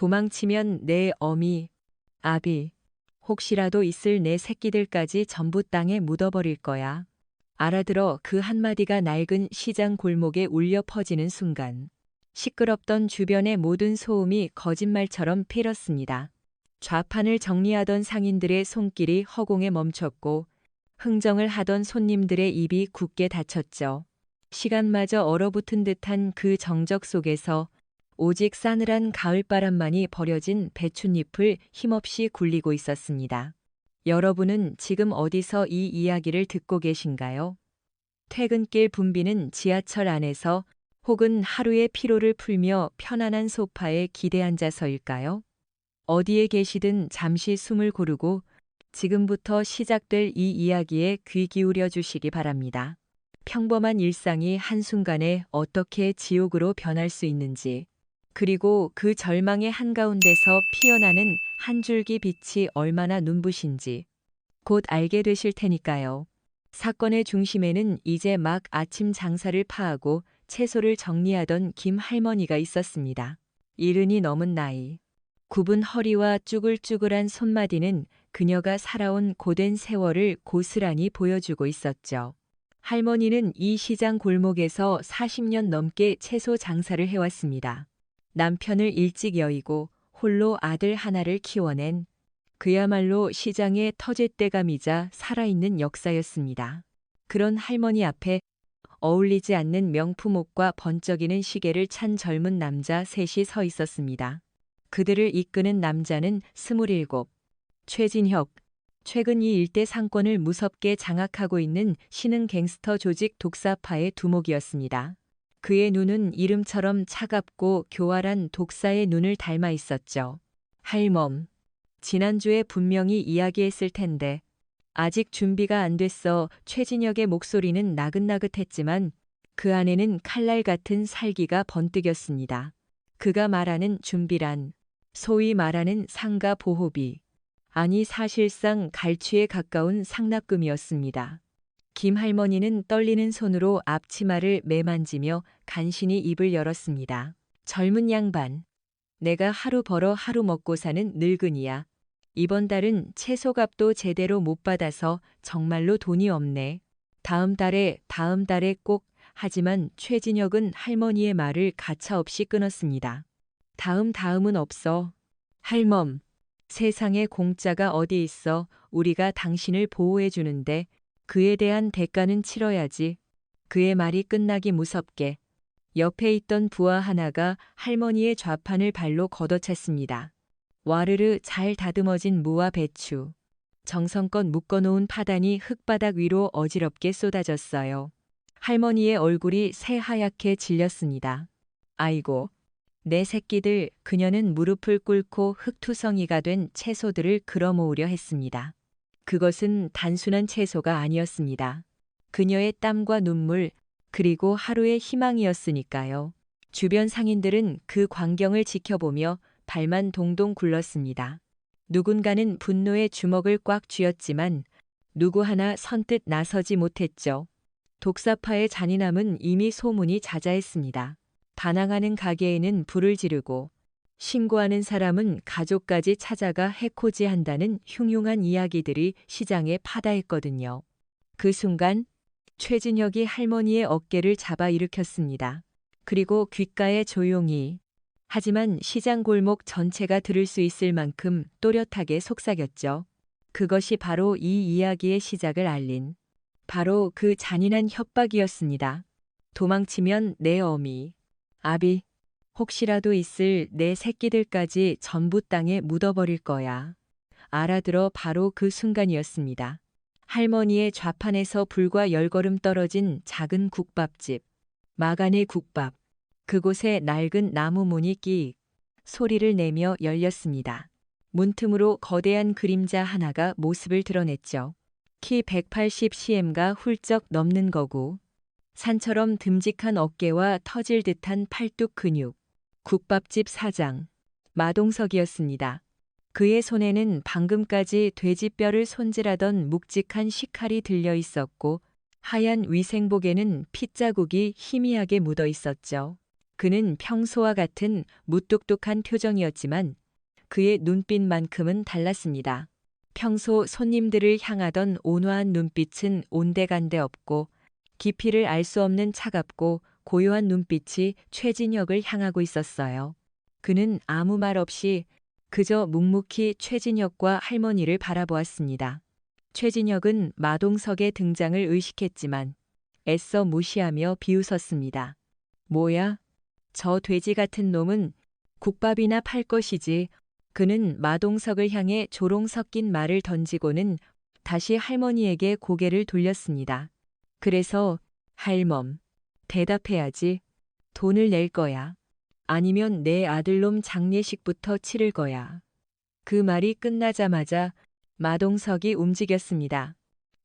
도망치면 내 어미, 아비, 혹시라도 있을 내 새끼들까지 전부 땅에 묻어버릴 거야. 알아들어 그 한마디가 낡은 시장 골목에 울려 퍼지는 순간 시끄럽던 주변의 모든 소음이 거짓말처럼 필었습니다. 좌판을 정리하던 상인들의 손길이 허공에 멈췄고 흥정을 하던 손님들의 입이 굳게 닫혔죠. 시간마저 얼어붙은 듯한 그 정적 속에서 오직 싸늘한 가을바람만이 버려진 배춧잎을 힘없이 굴리고 있었습니다. 여러분은 지금 어디서 이 이야기를 듣고 계신가요? 퇴근길 붐비는 지하철 안에서 혹은 하루의 피로를 풀며 편안한 소파에 기대 앉아서일까요? 어디에 계시든 잠시 숨을 고르고 지금부터 시작될 이 이야기에 귀 기울여 주시기 바랍니다. 평범한 일상이 한순간에 어떻게 지옥으로 변할 수 있는지, 그리고 그 절망의 한가운데서 피어나는 한 줄기 빛이 얼마나 눈부신지 곧 알게 되실 테니까요. 사건의 중심에는 이제 막 아침 장사를 파하고 채소를 정리하던 김 할머니가 있었습니다. 70이 넘은 나이. 굽은 허리와 쭈글쭈글한 손마디는 그녀가 살아온 고된 세월을 고스란히 보여주고 있었죠. 할머니는 이 시장 골목에서 40년 넘게 채소 장사를 해왔습니다. 남편을 일찍 여의고 홀로 아들 하나를 키워낸 그야말로 시장의 터줏대감이자 살아있는 역사였습니다. 그런 할머니 앞에 어울리지 않는 명품 옷과 번쩍이는 시계를 찬 젊은 남자 셋이 서 있었습니다. 그들을 이끄는 남자는 27, 최진혁, 최근 이 일대 상권을 무섭게 장악하고 있는 신흥 갱스터 조직 독사파의 두목이었습니다. 그의 눈은 이름처럼 차갑고 교활한 독사의 눈을 닮아 있었죠. 할멈, 지난주에 분명히 이야기했을 텐데 아직 준비가 안 됐어. 최진혁의 목소리는 나긋나긋했지만 그 안에는 칼날 같은 살기가 번뜩였습니다. 그가 말하는 준비란 소위 말하는 상가 보호비, 아니 사실상 갈취에 가까운 상납금이었습니다. 김 할머니는 떨리는 손으로 앞치마를 매만지며 간신히 입을 열었습니다. 젊은 양반, 내가 하루 벌어 하루 먹고 사는 늙은이야. 이번 달은 채소값도 제대로 못 받아서 정말로 돈이 없네. 다음 달에 꼭. 하지만 최진혁은 할머니의 말을 가차없이 끊었습니다. 다음은 없어. 할멈, 세상에 공짜가 어디 있어. 우리가 당신을 보호해 주는데 그에 대한 대가는 치러야지. 그의 말이 끝나기 무섭게 옆에 있던 부하 하나가 할머니의 좌판을 발로 걷어찼습니다. 와르르 잘 다듬어진 무와 배추, 정성껏 묶어놓은 파단이 흙바닥 위로 어지럽게 쏟아졌어요. 할머니의 얼굴이 새하얗게 질렸습니다. 아이고, 내 새끼들. 그녀는 무릎을 꿇고 흙투성이가 된 채소들을 끌어모으려 했습니다. 그것은 단순한 채소가 아니었습니다. 그녀의 땀과 눈물, 그리고 하루의 희망이었으니까요. 주변 상인들은 그 광경을 지켜보며 발만 동동 굴렀습니다. 누군가는 분노의 주먹을 꽉 쥐었지만 누구 하나 선뜻 나서지 못했죠. 독사파의 잔인함은 이미 소문이 자자했습니다. 반항하는 가게에는 불을 지르고 신고하는 사람은 가족까지 찾아가 해코지한다는 흉흉한 이야기들이 시장에 파다했거든요. 그 순간 최진혁이 할머니의 어깨를 잡아 일으켰습니다. 그리고 귓가에 조용히, 하지만 시장 골목 전체가 들을 수 있을 만큼 또렷하게 속삭였죠. 그것이 바로 이 이야기의 시작을 알린 바로 그 잔인한 협박이었습니다. 도망치면 내 어미, 아비, 혹시라도 있을 내 새끼들까지 전부 땅에 묻어버릴 거야. 알아들어 바로 그 순간이었습니다. 할머니의 좌판에서 불과 10걸음 떨어진 작은 국밥집, 마간의 국밥. 그곳에 낡은 나무 문이 끼익 소리를 내며 열렸습니다. 문틈으로 거대한 그림자 하나가 모습을 드러냈죠. 키 180cm가 훌쩍 넘는 거구. 산처럼 듬직한 어깨와 터질 듯한 팔뚝 근육. 국밥집 사장, 마동석이었습니다. 그의 손에는 방금까지 돼지뼈를 손질하던 묵직한 식칼이 들려 있었고 하얀 위생복에는 핏자국이 희미하게 묻어 있었죠. 그는 평소와 같은 무뚝뚝한 표정이었지만 그의 눈빛만큼은 달랐습니다. 평소 손님들을 향하던 온화한 눈빛은 온데간데 없고 깊이를 알 수 없는 차갑고 고요한 눈빛이 최진혁을 향하고 있었어요. 그는 아무 말 없이 그저 묵묵히 최진혁과 할머니를 바라보았습니다. 최진혁은 마동석의 등장을 의식했지만 애써 무시하며 비웃었습니다. 뭐야? 저 돼지 같은 놈은 국밥이나 팔 것이지. 그는 마동석을 향해 조롱 섞인 말을 던지고는 다시 할머니에게 고개를 돌렸습니다. 그래서 할멈, 대답해야지. 돈을 낼 거야. 아니면 내 아들놈 장례식부터 치를 거야. 그 말이 끝나자마자 마동석이 움직였습니다.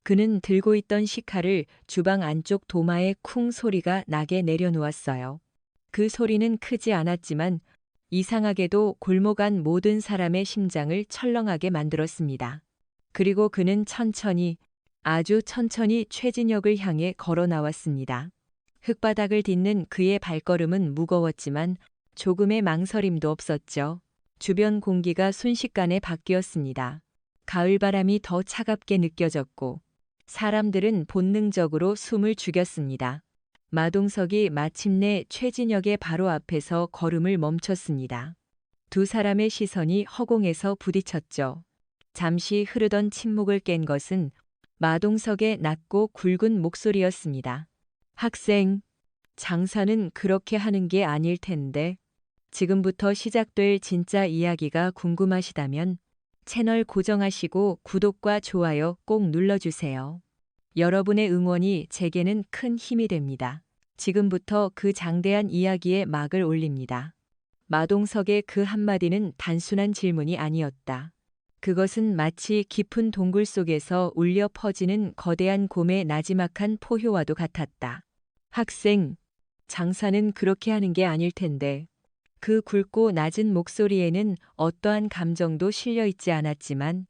그는 들고 있던 식칼을 주방 안쪽 도마에 쿵 소리가 나게 내려놓았어요. 그 소리는 크지 않았지만 이상하게도 골목 안 모든 사람의 심장을 철렁하게 만들었습니다. 그리고 그는 천천히, 아주 천천히 최진혁을 향해 걸어 나왔습니다. 흙바닥을 딛는 그의 발걸음은 무거웠지만 조금의 망설임도 없었죠. 주변 공기가 순식간에 바뀌었습니다. 가을바람이 더 차갑게 느껴졌고 사람들은 본능적으로 숨을 죽였습니다. 마동석이 마침내 최진혁의 바로 앞에서 걸음을 멈췄습니다. 두 사람의 시선이 허공에서 부딪혔죠. 잠시 흐르던 침묵을 깬 것은 마동석의 낮고 굵은 목소리였습니다. 학생, 장사는 그렇게 하는 게 아닐 텐데. 지금부터 시작될 진짜 이야기가 궁금하시다면 채널 고정하시고 구독과 좋아요 꼭 눌러주세요. 여러분의 응원이 제게는 큰 힘이 됩니다. 지금부터 그 장대한 이야기에 막을 올립니다. 마동석의 그 한마디는 단순한 질문이 아니었다. 그것은 마치 깊은 동굴 속에서 울려 퍼지는 거대한 곰의 나지막한 포효와도 같았다. 학생, 장사는 그렇게 하는 게 아닐 텐데. 그 굵고 낮은 목소리에는 어떠한 감정도 실려 있지 않았지만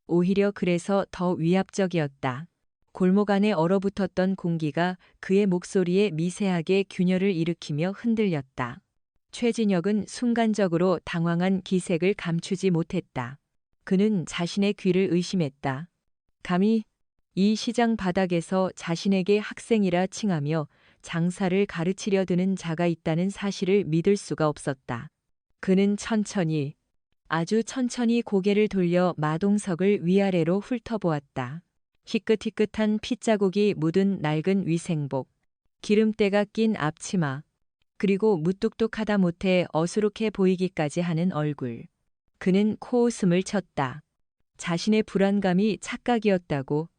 오히려 그래서 더 위압적이었다. 골목 안에 얼어붙었던 공기가 그의 목소리에 미세하게 균열을 일으키며 흔들렸다. 최진혁은 순간적으로 당황한 기색을 감추지 못했다. 그는 자신의 귀를 의심했다. 감히 이 시장 바닥에서 자신에게 학생이라 칭하며 장사를 가르치려 드는 자가 있다는 사실을 믿을 수가 없었다. 그는 천천히, 아주 천천히 고개를 돌려 마동석을 위아래로 훑어보았다. 희끗희끗한 핏자국이 묻은 낡은 위생복, 기름때가 낀 앞치마, 그리고 무뚝뚝하다 못해 어수룩해 보이기까지 하는 얼굴. 그는 코웃음을 쳤다. 자신의 불안감이 착각이었다고,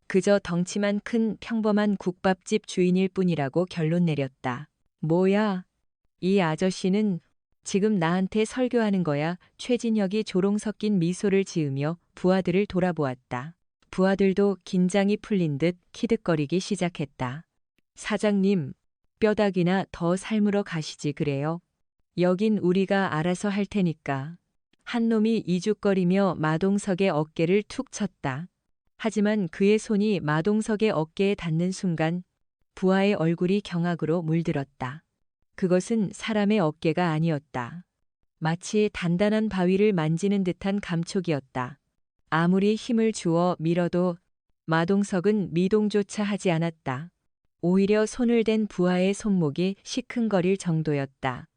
그저 덩치만 큰 평범한 국밥집 주인일 뿐이라고 결론 내렸다. 뭐야? 이 아저씨는 지금 나한테 설교하는 거야? 최진혁이 조롱 섞인 미소를 지으며 부하들을 돌아보았다. 부하들도 긴장이 풀린 듯 키득거리기 시작했다. 사장님, 뼈다귀나 더 삶으러 가시지 그래요? 여긴 우리가 알아서 할 테니까. 한 놈이 이죽거리며 마동석의 어깨를 툭 쳤다. 하지만 그의 손이 마동석의 어깨에 닿는 순간 부하의 얼굴이 경악으로 물들었다. 그것은 사람의 어깨가 아니었다. 마치 단단한 바위를 만지는 듯한 감촉이었다. 아무리 힘을 주어 밀어도 마동석은 미동조차 하지 않았다. 오히려 손을 댄 부하의 손목이 시큰거릴 정도였다.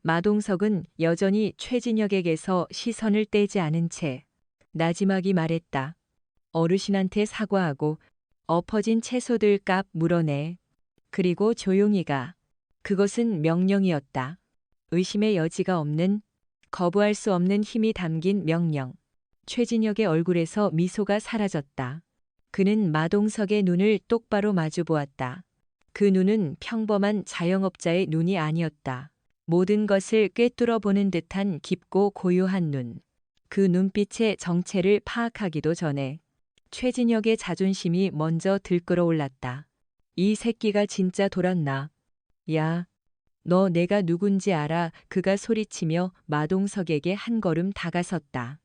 마동석은 여전히 최진혁에게서 시선을 떼지 않은 채 나지막이 말했다. 어르신한테 사과하고 엎어진 채소들 값 물어내. 그리고 조용히 가. 그것은 명령이었다. 의심의 여지가 없는, 거부할 수 없는 힘이 담긴 명령. 최진혁의 얼굴에서 미소가 사라졌다. 그는 마동석의 눈을 똑바로 마주 보았다. 그 눈은 평범한 자영업자의 눈이 아니었다. 모든 것을 꿰뚫어 보는 듯한 깊고 고요한 눈. 그 눈빛의 정체를 파악하기도 전에 최진혁의 자존심이 먼저 들끓어올랐다. 이 새끼가 진짜 돌았나? 야, 너 내가 누군지 알아? 그가 소리치며 마동석에게 한 걸음 다가섰다.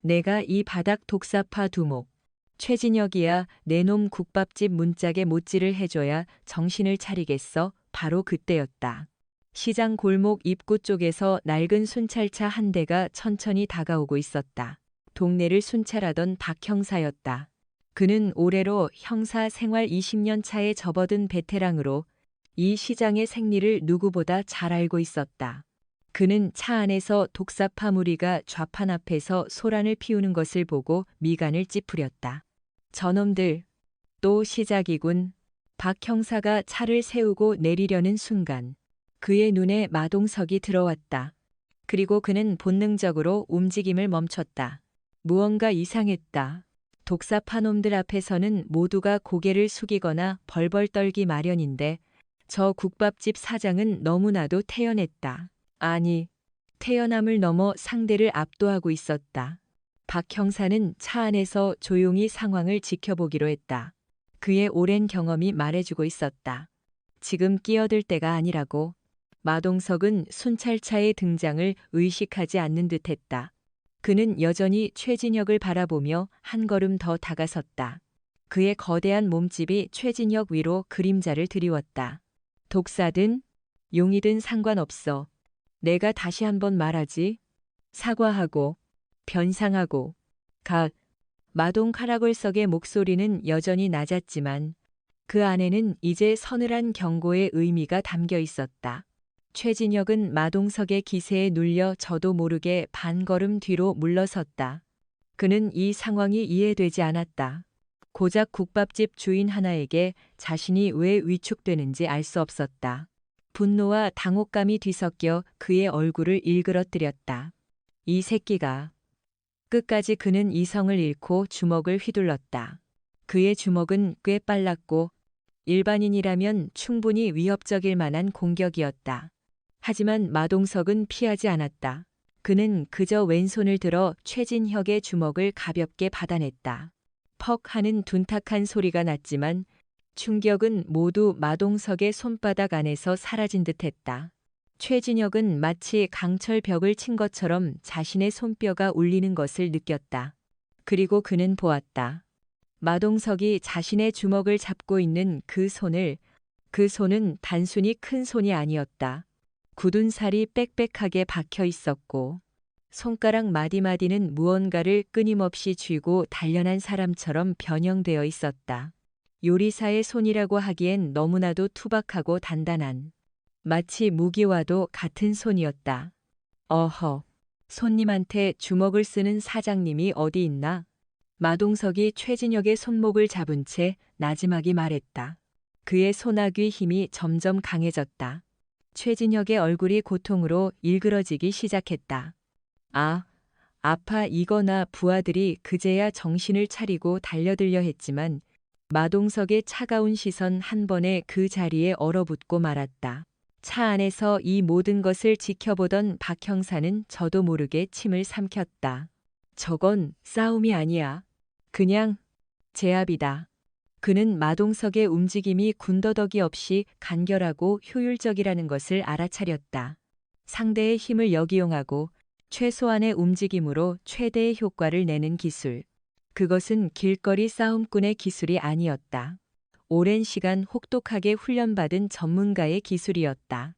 내가 이 바닥 독사파 두목. 최진혁이야. 내 놈 국밥집 문짝에 못질을 해줘야 정신을 차리겠어. 바로 그때였다. 시장 골목 입구 쪽에서 낡은 순찰차 한 대가 천천히 다가오고 있었다. 동네를 순찰하던 박 형사였다. 그는 올해로 형사 생활 20년 차에 접어든 베테랑으로 이 시장의 생리를 누구보다 잘 알고 있었다. 그는 차 안에서 독사파 무리가 좌판 앞에서 소란을 피우는 것을 보고 미간을 찌푸렸다. 저놈들, 또 시작이군. 박 형사가 차를 세우고 내리려는 순간 그의 눈에 마동석이 들어왔다. 그리고 그는 본능적으로 움직임을 멈췄다. 무언가 이상했다. 독사파 놈들 앞에서는 모두가 고개를 숙이거나 벌벌 떨기 마련인데 저 국밥집 사장은 너무나도 태연했다. 아니, 태연함을 넘어 상대를 압도하고 있었다. 박 형사는 차 안에서 조용히 상황을 지켜보기로 했다. 그의 오랜 경험이 말해주고 있었다. 지금 끼어들 때가 아니라고. 마동석은 순찰차의 등장을 의식하지 않는 듯했다. 그는 여전히 최진혁을 바라보며 한 걸음 더 다가섰다. 그의 거대한 몸집이 최진혁 위로 그림자를 드리웠다. 독사든 용이든 상관없어. 내가 다시 한번 말하지. 사과하고 변상하고 가. 마동 카라골석의 목소리는 여전히 낮았지만 그 안에는 이제 서늘한 경고의 의미가 담겨 있었다. 최진혁은 마동석의 기세에 눌려 저도 모르게 반걸음 뒤로 물러섰다. 그는 이 상황이 이해되지 않았다. 고작 국밥집 주인 하나에게 자신이 왜 위축되는지 알 수 없었다. 분노와 당혹감이 뒤섞여 그의 얼굴을 일그러뜨렸다. 이 새끼가. 끝까지 그는 이성을 잃고 주먹을 휘둘렀다. 그의 주먹은 꽤 빨랐고 일반인이라면 충분히 위협적일 만한 공격이었다. 하지만 마동석은 피하지 않았다. 그는 그저 왼손을 들어 최진혁의 주먹을 가볍게 받아냈다. 퍽 하는 둔탁한 소리가 났지만 충격은 모두 마동석의 손바닥 안에서 사라진 듯했다. 최진혁은 마치 강철 벽을 친 것처럼 자신의 손뼈가 울리는 것을 느꼈다. 그리고 그는 보았다. 마동석이 자신의 주먹을 잡고 있는 그 손을, 그 손은 단순히 큰 손이 아니었다. 굳은 살이 빽빽하게 박혀 있었고 손가락 마디마디는 무언가를 끊임없이 쥐고 단련한 사람처럼 변형되어 있었다. 요리사의 손이라고 하기엔 너무나도 투박하고 단단한, 마치 무기와도 같은 손이었다. 어허, 손님한테 주먹을 쓰는 사장님이 어디 있나? 마동석이 최진혁의 손목을 잡은 채 나지막이 말했다. 그의 소나귀 힘이 점점 강해졌다. 최진혁의 얼굴이 고통으로 일그러지기 시작했다. 아, 아파. 이거나 부하들이 그제야 정신을 차리고 달려들려 했지만 마동석의 차가운 시선 한 번에 그 자리에 얼어붙고 말았다. 차 안에서 이 모든 것을 지켜보던 박 형사는 저도 모르게 침을 삼켰다. 저건 싸움이 아니야. 그냥 제압이다. 그는 마동석의 움직임이 군더더기 없이 간결하고 효율적이라는 것을 알아차렸다. 상대의 힘을 역이용하고 최소한의 움직임으로 최대의 효과를 내는 기술. 그것은 길거리 싸움꾼의 기술이 아니었다. 오랜 시간 혹독하게 훈련받은 전문가의 기술이었다.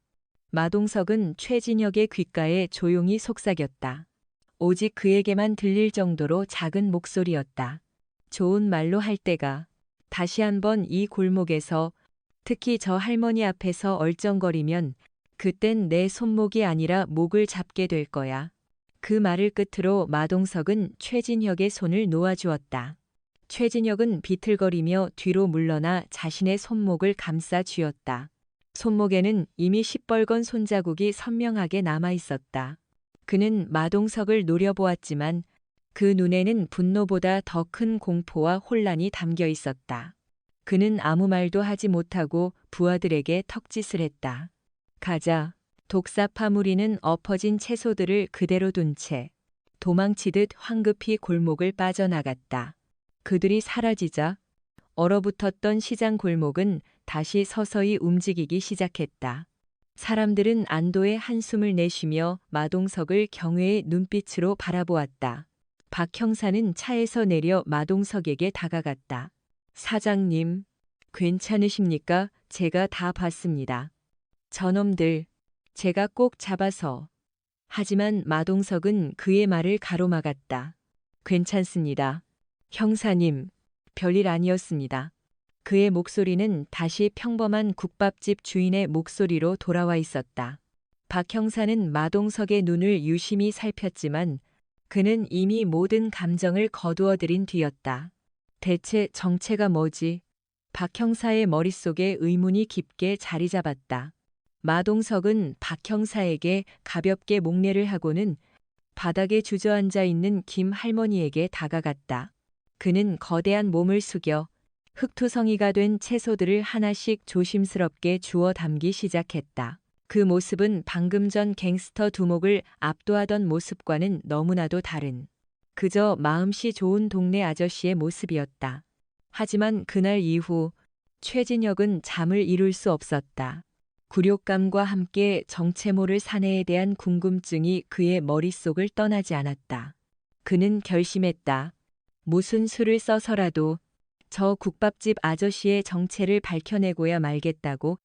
마동석은 최진혁의 귓가에 조용히 속삭였다. 오직 그에게만 들릴 정도로 작은 목소리였다. 좋은 말로 할 때가. 다시 한번 이 골목에서, 특히 저 할머니 앞에서 얼쩡거리면 그땐 내 손목이 아니라 목을 잡게 될 거야. 그 말을 끝으로 마동석은 최진혁의 손을 놓아주었다. 최진혁은 비틀거리며 뒤로 물러나 자신의 손목을 감싸 쥐었다. 손목에는 이미 시뻘건 손자국이 선명하게 남아 있었다. 그는 마동석을 노려보았지만 그 눈에는 분노보다 더 큰 공포와 혼란이 담겨 있었다. 그는 아무 말도 하지 못하고 부하들에게 턱짓을 했다. 가자. 독사파 무리는 엎어진 채소들을 그대로 둔 채 도망치듯 황급히 골목을 빠져나갔다. 그들이 사라지자 얼어붙었던 시장 골목은 다시 서서히 움직이기 시작했다. 사람들은 안도의 한숨을 내쉬며 마동석을 경외의 눈빛으로 바라보았다. 박 형사는 차에서 내려 마동석에게 다가갔다. 사장님, 괜찮으십니까? 제가 다 봤습니다. 저놈들, 제가 꼭 잡아서. 하지만 마동석은 그의 말을 가로막았다. 괜찮습니다. 형사님, 별일 아니었습니다. 그의 목소리는 다시 평범한 국밥집 주인의 목소리로 돌아와 있었다. 박 형사는 마동석의 눈을 유심히 살폈지만 그는 이미 모든 감정을 거두어들인 뒤였다. 대체 정체가 뭐지? 박 형사의 머릿속에 의문이 깊게 자리 잡았다. 마동석은 박 형사에게 가볍게 목례를 하고는 바닥에 주저앉아 있는 김 할머니에게 다가갔다. 그는 거대한 몸을 숙여 흙투성이가 된 채소들을 하나씩 조심스럽게 주워 담기 시작했다. 그 모습은 방금 전 갱스터 두목을 압도하던 모습과는 너무나도 다른 그저 마음씨 좋은 동네 아저씨의 모습이었다. 하지만 그날 이후 최진혁은 잠을 이룰 수 없었다. 굴욕감과 함께 정체 모를 사내에 대한 궁금증이 그의 머릿속을 떠나지 않았다. 그는 결심했다. 무슨 수를 써서라도 저 국밥집 아저씨의 정체를 밝혀내고야 말겠다고.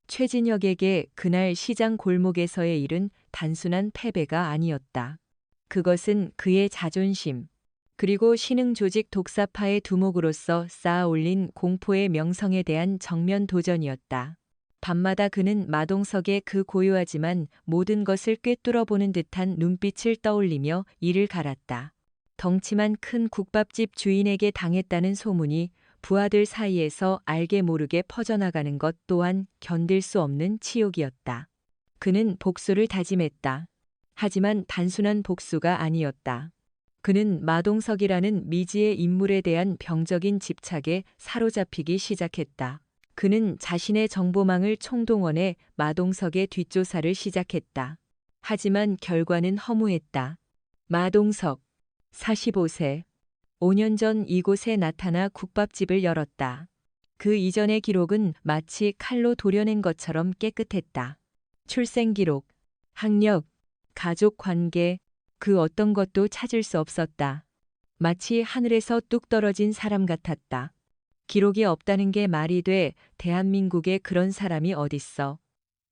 최진혁에게 그날 시장 골목에서의 일은 단순한 패배가 아니었다. 그것은 그의 자존심, 그리고 신흥조직 독사파의 두목으로서 쌓아올린 공포의 명성에 대한 정면 도전이었다. 밤마다 그는 마동석의 그 고요하지만 모든 것을 꿰뚫어보는 듯한 눈빛을 떠올리며 이를 갈았다. 덩치만 큰 국밥집 주인에게 당했다는 소문이 부하들 사이에서 알게 모르게 퍼져나가는 것 또한 견딜 수 없는 치욕이었다. 그는 복수를 다짐했다. 하지만 단순한 복수가 아니었다. 그는 마동석이라는 미지의 인물에 대한 병적인 집착에 사로잡히기 시작했다. 그는 자신의 정보망을 총동원해 마동석의 뒷조사를 시작했다. 하지만 결과는 허무했다. 마동석, 45세. 5년 전 이곳에 나타나 국밥집을 열었다. 그 이전의 기록은 마치 칼로 도려낸 것처럼 깨끗했다. 출생 기록, 학력, 가족 관계, 그 어떤 것도 찾을 수 없었다. 마치 하늘에서 뚝 떨어진 사람 같았다. 기록이 없다는 게 말이 돼. 대한민국에 그런 사람이 어딨어.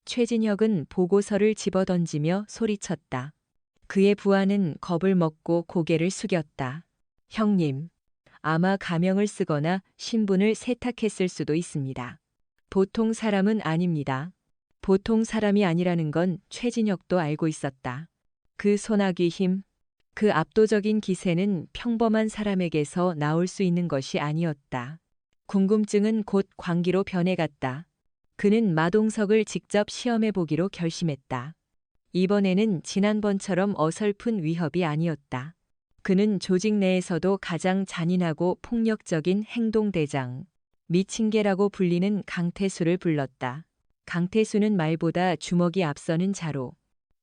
최진혁은 보고서를 집어던지며 소리쳤다. 그의 부하는 겁을 먹고 고개를 숙였다. 형님, 아마 가명을 쓰거나 신분을 세탁했을 수도 있습니다. 보통 사람은 아닙니다. 보통 사람이 아니라는 건 최진혁도 알고 있었다. 그 소나기 힘, 그 압도적인 기세는 평범한 사람에게서 나올 수 있는 것이 아니었다. 궁금증은 곧 광기로 변해갔다. 그는 마동석을 직접 시험해 보기로 결심했다. 이번에는 지난번처럼 어설픈 위협이 아니었다. 그는 조직 내에서도 가장 잔인하고 폭력적인 행동대장, 미친개라고 불리는 강태수를 불렀다. 강태수는 말보다 주먹이 앞서는 자로,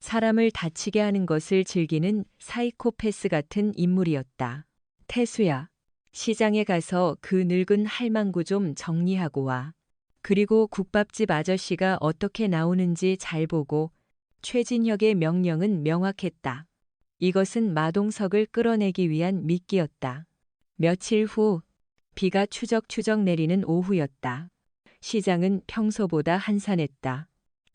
사람을 다치게 하는 것을 즐기는 사이코패스 같은 인물이었다. 태수야, 시장에 가서 그 늙은 할망구 좀 정리하고 와. 그리고 국밥집 아저씨가 어떻게 나오는지 잘 보고. 최진혁의 명령은 명확했다. 이것은 마동석을 끌어내기 위한 미끼였다. 며칠 후 비가 추적추적 내리는 오후였다. 시장은 평소보다 한산했다.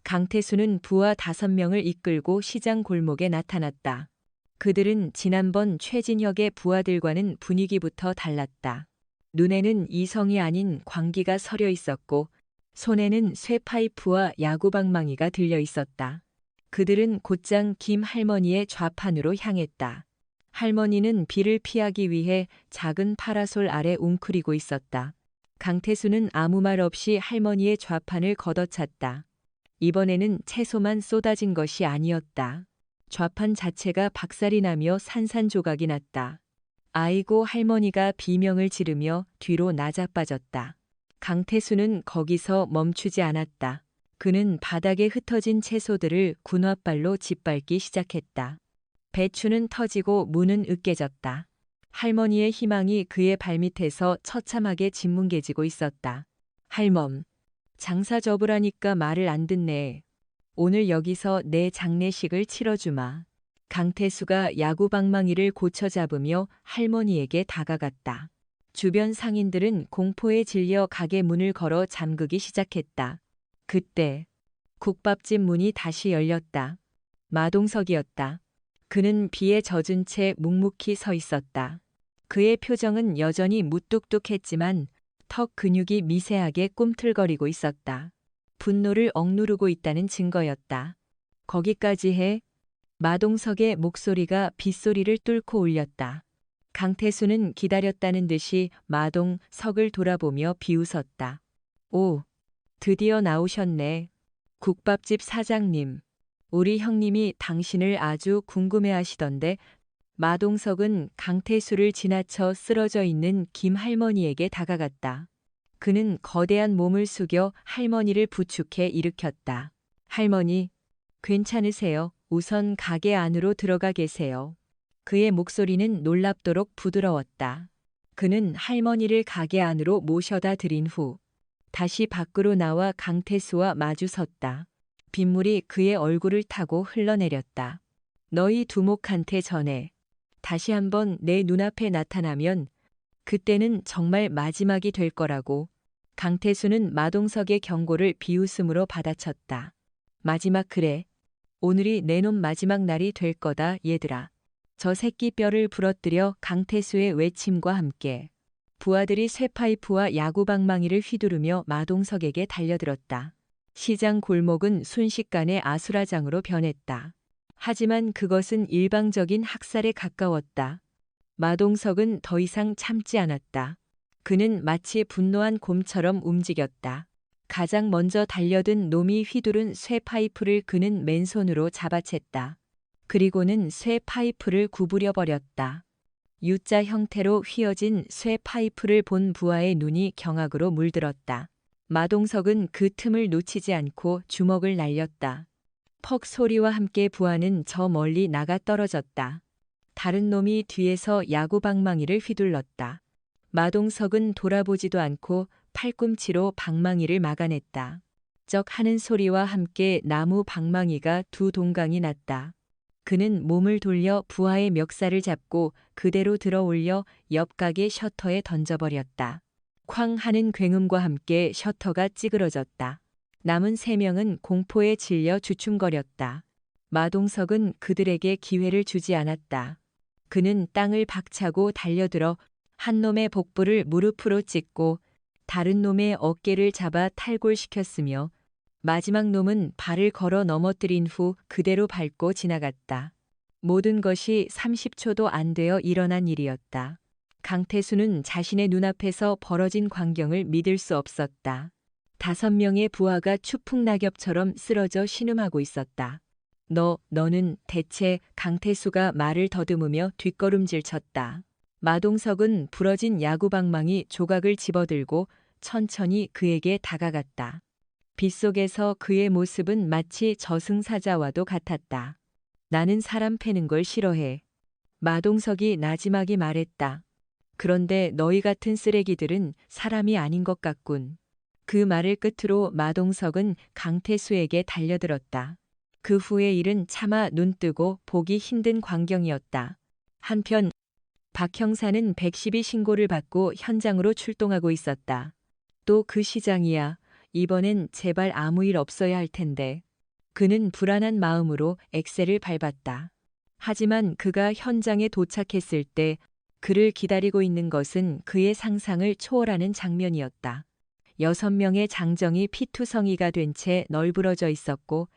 강태수는 부하 5명을 이끌고 시장 골목에 나타났다. 그들은 지난번 최진혁의 부하들과는 분위기부터 달랐다. 눈에는 이성이 아닌 광기가 서려 있었고 손에는 쇠파이프와 야구방망이가 들려 있었다. 그들은 곧장 김 할머니의 좌판으로 향했다. 할머니는 비를 피하기 위해 작은 파라솔 아래 웅크리고 있었다. 강태수는 아무 말 없이 할머니의 좌판을 걷어찼다. 이번에는 채소만 쏟아진 것이 아니었다. 좌판 자체가 박살이 나며 산산조각이 났다. 아이고 할머니가 비명을 지르며 뒤로 나자빠졌다. 강태수는 거기서 멈추지 않았다. 그는 바닥에 흩어진 채소들을 군홧발로 짓밟기 시작했다. 배추는 터지고 무는 으깨졌다. 할머니의 희망이 그의 발밑에서 처참하게 짓뭉개지고 있었다. 할멈, 장사 접으라니까 말을 안 듣네. 오늘 여기서 내 장례식을 치러주마. 강태수가 야구방망이를 고쳐 잡으며 할머니에게 다가갔다. 주변 상인들은 공포에 질려 가게 문을 걸어 잠그기 시작했다. 그때 국밥집 문이 다시 열렸다. 마동석이었다. 그는 비에 젖은 채 묵묵히 서 있었다. 그의 표정은 여전히 무뚝뚝했지만 턱 근육이 미세하게 꿈틀거리고 있었다. 분노를 억누르고 있다는 증거였다. 거기까지 해. 마동석의 목소리가 빗소리를 뚫고 울렸다. 강태수는 기다렸다는 듯이 마동석을 돌아보며 비웃었다. 오, 드디어 나오셨네. 국밥집 사장님. 우리 형님이 당신을 아주 궁금해하시던데. 마동석은 강태수를 지나쳐 쓰러져 있는 김 할머니에게 다가갔다. 그는 거대한 몸을 숙여 할머니를 부축해 일으켰다. 할머니, 괜찮으세요? 우선 가게 안으로 들어가 계세요. 그의 목소리는 놀랍도록 부드러웠다. 그는 할머니를 가게 안으로 모셔다 들인 후 다시 밖으로 나와 강태수와 마주 섰다. 빗물이 그의 얼굴을 타고 흘러내렸다. 너희 두목한테 전해. 다시 한번 내 눈앞에 나타나면 그때는 정말 마지막이 될 거라고. 강태수는 마동석의 경고를 비웃음으로 받아쳤다. 마지막 그래. 오늘이 내 놈 마지막 날이 될 거다 얘들아. 저 새끼 뼈를 부러뜨려 강태수의 외침과 함께 부하들이 쇠파이프와 야구방망이를 휘두르며 마동석에게 달려들었다. 시장 골목은 순식간에 아수라장으로 변했다. 하지만 그것은 일방적인 학살에 가까웠다. 마동석은 더 이상 참지 않았다. 그는 마치 분노한 곰처럼 움직였다. 가장 먼저 달려든 놈이 휘두른 쇠파이프를 그는 맨손으로 잡아챘다. 그리고는 쇠파이프를 구부려 버렸다. U자 형태로 휘어진 쇠파이프를 본 부하의 눈이 경악으로 물들었다. 마동석은 그 틈을 놓치지 않고 주먹을 날렸다. 퍽 소리와 함께 부하는 저 멀리 나가 떨어졌다. 다른 놈이 뒤에서 야구방망이를 휘둘렀다. 마동석은 돌아보지도 않고 팔꿈치로 방망이를 막아냈다. 쩍 하는 소리와 함께 나무 방망이가 두 동강이 났다. 그는 몸을 돌려 부하의 멱살을 잡고 그대로 들어 올려 옆 가게 셔터에 던져버렸다. 쾅 하는 굉음과 함께 셔터가 찌그러졌다. 남은 세 명은 공포에 질려 주춤거렸다. 마동석은 그들에게 기회를 주지 않았다. 그는 땅을 박차고 달려들어 한 놈의 복부를 무릎으로 찍고 다른 놈의 어깨를 잡아 탈골시켰으며 마지막 놈은 발을 걸어 넘어뜨린 후 그대로 밟고 지나갔다. 모든 것이 30초도 안 되어 일어난 일이었다. 강태수는 자신의 눈앞에서 벌어진 광경을 믿을 수 없었다. 5명의 부하가 추풍낙엽처럼 쓰러져 신음하고 있었다. 너는 대체. 강태수가 말을 더듬으며 뒷걸음질 쳤다. 마동석은 부러진 야구방망이 조각을 집어들고 천천히 그에게 다가갔다. 빗속에서 그의 모습은 마치 저승사자와도 같았다. 나는 사람 패는 걸 싫어해. 마동석이 나지막이 말했다. 그런데 너희 같은 쓰레기들은 사람이 아닌 것 같군. 그 말을 끝으로 마동석은 강태수에게 달려들었다. 그 후의 일은 차마 눈뜨고 보기 힘든 광경이었다. 한편 박 형사는 112 신고를 받고 현장으로 출동하고 있었다. 또 그 시장이야. 이번엔 제발 아무 일 없어야 할 텐데. 그는 불안한 마음으로 엑셀을 밟았다. 하지만 그가 현장에 도착했을 때 그를 기다리고 있는 것은 그의 상상을 초월하는 장면이었다. 6명의 장정이 피투성이가 된 채 널브러져 있었고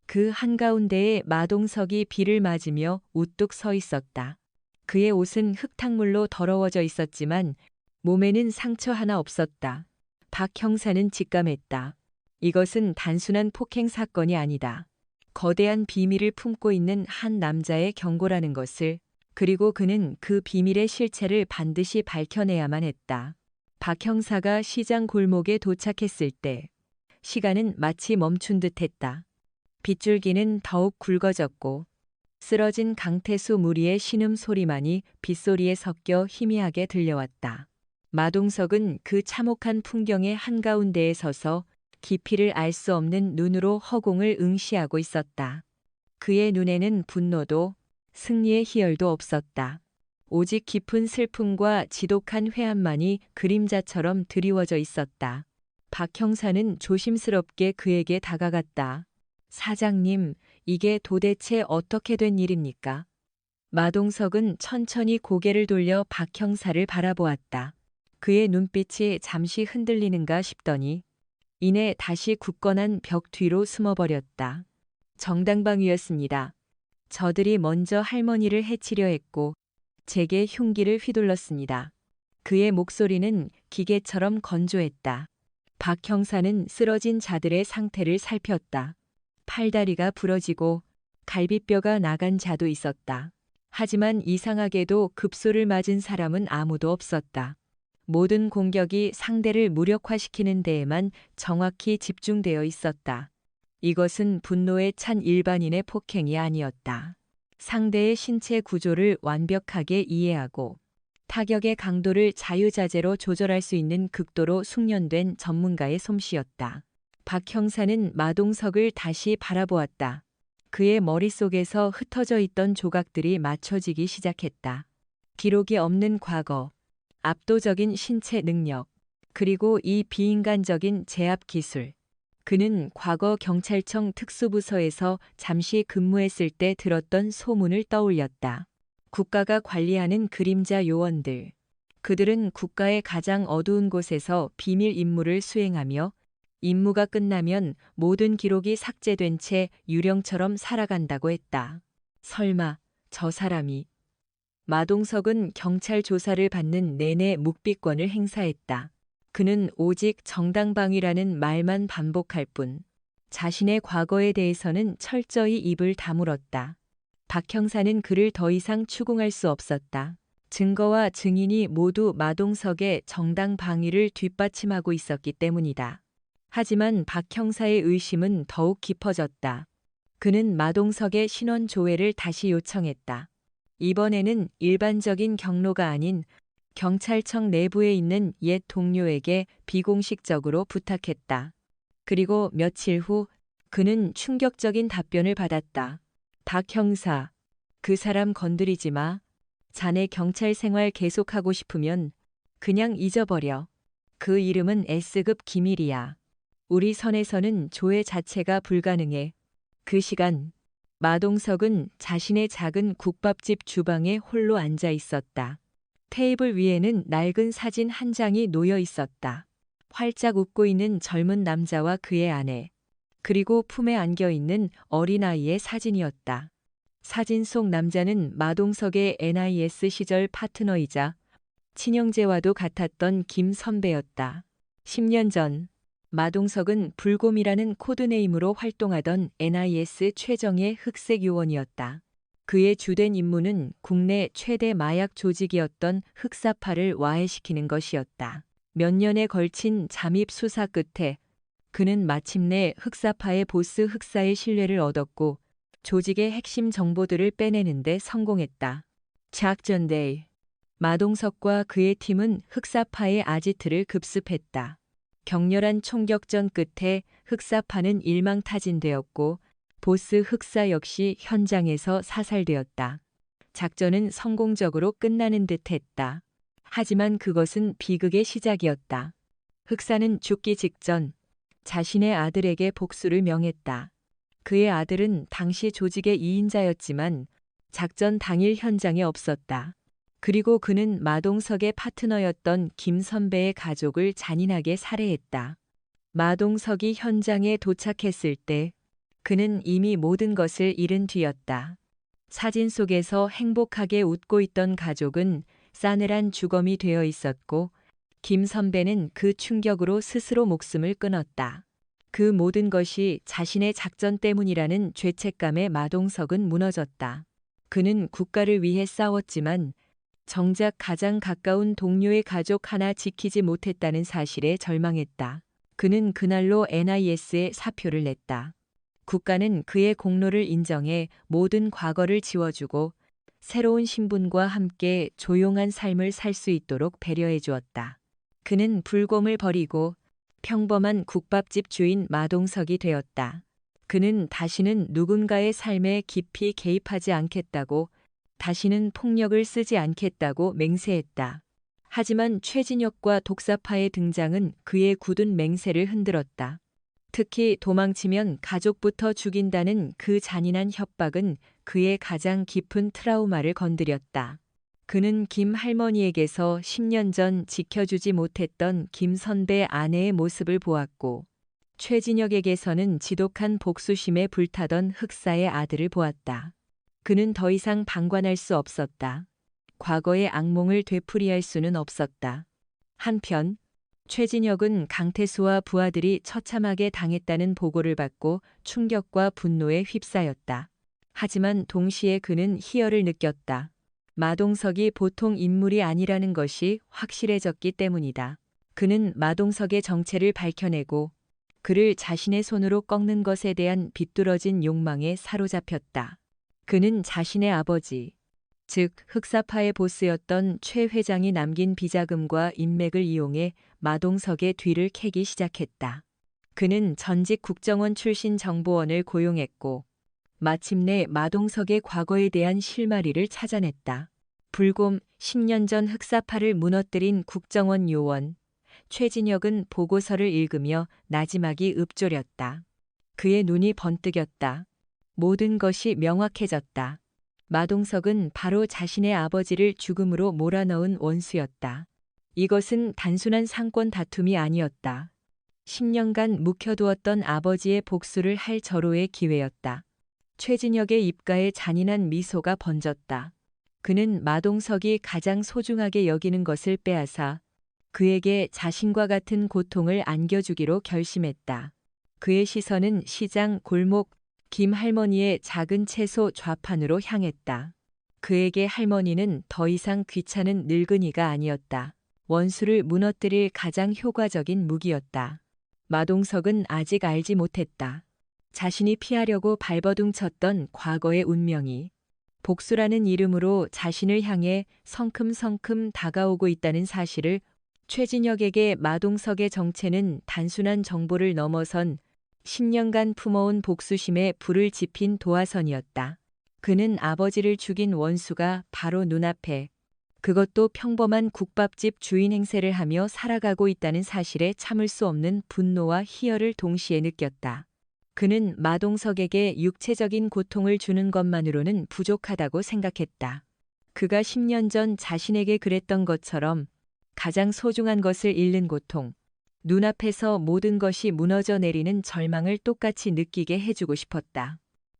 그 한가운데에 마동석이 비를 맞으며 우뚝 서 있었다. 그의 옷은 흙탕물로 더러워져 있었지만 몸에는 상처 하나 없었다. 박 형사는 직감했다. 이것은 단순한 폭행 사건이 아니다. 거대한 비밀을 품고 있는 한 남자의 경고라는 것을. 그리고 그는 그 비밀의 실체를 반드시 밝혀내야만 했다. 박 형사가 시장 골목에 도착했을 때 시간은 마치 멈춘 듯했다. 빗줄기는 더욱 굵어졌고 쓰러진 강태수 무리의 신음 소리만이 빗소리에 섞여 희미하게 들려왔다. 마동석은 그 참혹한 풍경의 한가운데에 서서 깊이를 알 수 없는 눈으로 허공을 응시하고 있었다. 그의 눈에는 분노도 승리의 희열도 없었다. 오직 깊은 슬픔과 지독한 회한만이 그림자처럼 드리워져 있었다. 박 형사는 조심스럽게 그에게 다가갔다. 사장님, 이게 도대체 어떻게 된 일입니까? 마동석은 천천히 고개를 돌려 박 형사를 바라보았다. 그의 눈빛이 잠시 흔들리는가 싶더니 이내 다시 굳건한 벽 뒤로 숨어버렸다. 정당방위였습니다. 저들이 먼저 할머니를 해치려 했고 제게 흉기를 휘둘렀습니다. 그의 목소리는 기계처럼 건조했다. 박 형사는 쓰러진 자들의 상태를 살폈다. 팔다리가 부러지고 갈비뼈가 나간 자도 있었다. 하지만 이상하게도 급소를 맞은 사람은 아무도 없었다. 모든 공격이 상대를 무력화시키는 데에만 정확히 집중되어 있었다. 이것은 분노에 찬 일반인의 폭행이 아니었다. 상대의 신체 구조를 완벽하게 이해하고 타격의 강도를 자유자재로 조절할 수 있는 극도로 숙련된 전문가의 솜씨였다. 박 형사는 마동석을 다시 바라보았다. 그의 머릿속에서 흩어져 있던 조각들이 맞춰지기 시작했다. 기록이 없는 과거, 압도적인 신체 능력, 그리고 이 비인간적인 제압 기술. 그는 과거 경찰청 특수부서에서 잠시 근무했을 때 들었던 소문을 떠올렸다. 국가가 관리하는 그림자 요원들. 그들은 국가의 가장 어두운 곳에서 비밀 임무를 수행하며 임무가 끝나면 모든 기록이 삭제된 채 유령처럼 살아간다고 했다. 설마 저 사람이. 마동석은 경찰 조사를 받는 내내 묵비권을 행사했다. 그는 오직 정당방위라는 말만 반복할 뿐 자신의 과거에 대해서는 철저히 입을 다물었다. 박 형사는 그를 더 이상 추궁할 수 없었다. 증거와 증인이 모두 마동석의 정당방위를 뒷받침하고 있었기 때문이다. 하지만 박 형사의 의심은 더욱 깊어졌다. 그는 마동석의 신원 조회를 다시 요청했다. 이번에는 일반적인 경로가 아닌 경찰청 내부에 있는 옛 동료에게 비공식적으로 부탁했다. 그리고 며칠 후 그는 충격적인 답변을 받았다. 박 형사, 그 사람 건드리지 마. 자네 경찰 생활 계속하고 싶으면 그냥 잊어버려. 그 이름은 S급 기밀이야. 우리 선에서는 조회 자체가 불가능해. 그 시간 마동석은 자신의 작은 국밥집 주방에 홀로 앉아 있었다. 테이블 위에는 낡은 사진 한 장이 놓여 있었다. 활짝 웃고 있는 젊은 남자와 그의 아내, 그리고 품에 안겨 있는 어린아이의 사진이었다. 사진 속 남자는 마동석의 NIS 시절 파트너이자 친형제와도 같았던 김 선배였다. 10년 전 마동석은 불곰이라는 코드네임으로 활동하던 NIS 최정예 흑색 요원이었다. 그의 주된 임무는 국내 최대 마약 조직이었던 흑사파를 와해시키는 것이었다. 몇 년에 걸친 잠입 수사 끝에 그는 마침내 흑사파의 보스 흑사의 신뢰를 얻었고 조직의 핵심 정보들을 빼내는데 성공했다. 작전 데이. 마동석과 그의 팀은 흑사파의 아지트를 급습했다. 격렬한 총격전 끝에 흑사파는 일망타진되었고 보스 흑사 역시 현장에서 사살되었다. 작전은 성공적으로 끝나는 듯했다. 하지만 그것은 비극의 시작이었다. 흑사는 죽기 직전 자신의 아들에게 복수를 명했다. 그의 아들은 당시 조직의 2인자였지만 작전 당일 현장에 없었다. 그리고 그는 마동석의 파트너였던 김 선배의 가족을 잔인하게 살해했다. 마동석이 현장에 도착했을 때 그는 이미 모든 것을 잃은 뒤였다. 사진 속에서 행복하게 웃고 있던 가족은 싸늘한 주검이 되어 있었고 김 선배는 그 충격으로 스스로 목숨을 끊었다. 그 모든 것이 자신의 작전 때문이라는 죄책감에 마동석은 무너졌다. 그는 국가를 위해 싸웠지만 정작 가장 가까운 동료의 가족 하나 지키지 못했다는 사실에 절망했다. 그는 그날로 NIS에 사표를 냈다. 국가는 그의 공로를 인정해 모든 과거를 지워주고 새로운 신분과 함께 조용한 삶을 살 수 있도록 배려해 주었다. 그는 불곰을 버리고 평범한 국밥집 주인 마동석이 되었다. 그는 다시는 누군가의 삶에 깊이 개입하지 않겠다고, 다시는 폭력을 쓰지 않겠다고 맹세했다. 하지만 최진혁과 독사파의 등장은 그의 굳은 맹세를 흔들었다. 특히 도망치면 가족부터 죽인다는 그 잔인한 협박은 그의 가장 깊은 트라우마를 건드렸다. 그는 김 할머니에게서 10년 전 지켜주지 못했던 김 선배 아내의 모습을 보았고, 최진혁에게서는 지독한 복수심에 불타던 흑사의 아들을 보았다. 그는 더 이상 방관할 수 없었다. 과거의 악몽을 되풀이할 수는 없었다. 한편 최진혁은 강태수와 부하들이 처참하게 당했다는 보고를 받고 충격과 분노에 휩싸였다. 하지만 동시에 그는 희열을 느꼈다. 마동석이 보통 인물이 아니라는 것이 확실해졌기 때문이다. 그는 마동석의 정체를 밝혀내고 그를 자신의 손으로 꺾는 것에 대한 비뚤어진 욕망에 사로잡혔다. 그는 자신의 아버지, 즉 흑사파의 보스였던 최 회장이 남긴 비자금과 인맥을 이용해 마동석의 뒤를 캐기 시작했다. 그는 전직 국정원 출신 정보원을 고용했고 마침내 마동석의 과거에 대한 실마리를 찾아냈다. 불곰 10년 전 흑사파를 무너뜨린 국정원 요원 최진혁은 보고서를 읽으며 나지막이 읊조렸다. 그의 눈이 번뜩였다. 모든 것이 명확해졌다. 마동석은 바로 자신의 아버지를 죽음으로 몰아넣은 원수였다. 이것은 단순한 상권 다툼이 아니었다. 10년간 묵혀두었던 아버지의 복수를 할 절호의 기회였다. 최진혁의 입가에 잔인한 미소가 번졌다. 그는 마동석이 가장 소중하게 여기는 것을 빼앗아 그에게 자신과 같은 고통을 안겨주기로 결심했다. 그의 시선은 시장, 골목, 김 할머니의 작은 채소 좌판으로 향했다. 그에게 할머니는 더 이상 귀찮은 늙은이가 아니었다. 원수를 무너뜨릴 가장 효과적인 무기였다. 마동석은 아직 알지 못했다. 자신이 피하려고 발버둥 쳤던 과거의 운명이 복수라는 이름으로 자신을 향해 성큼성큼 다가오고 있다는 사실을. 최진혁에게 마동석의 정체는 단순한 정보를 넘어선 10년간 품어온 복수심에 불을 지핀 도화선이었다. 그는 아버지를 죽인 원수가 바로 눈앞에, 그것도 평범한 국밥집 주인 행세를 하며 살아가고 있다는 사실에 참을 수 없는 분노와 희열을 동시에 느꼈다. 그는 마동석에게 육체적인 고통을 주는 것만으로는 부족하다고 생각했다. 그가 10년 전 자신에게 그랬던 것처럼 가장 소중한 것을 잃는 고통, 눈앞에서 모든 것이 무너져 내리는 절망을 똑같이 느끼게 해주고 싶었다.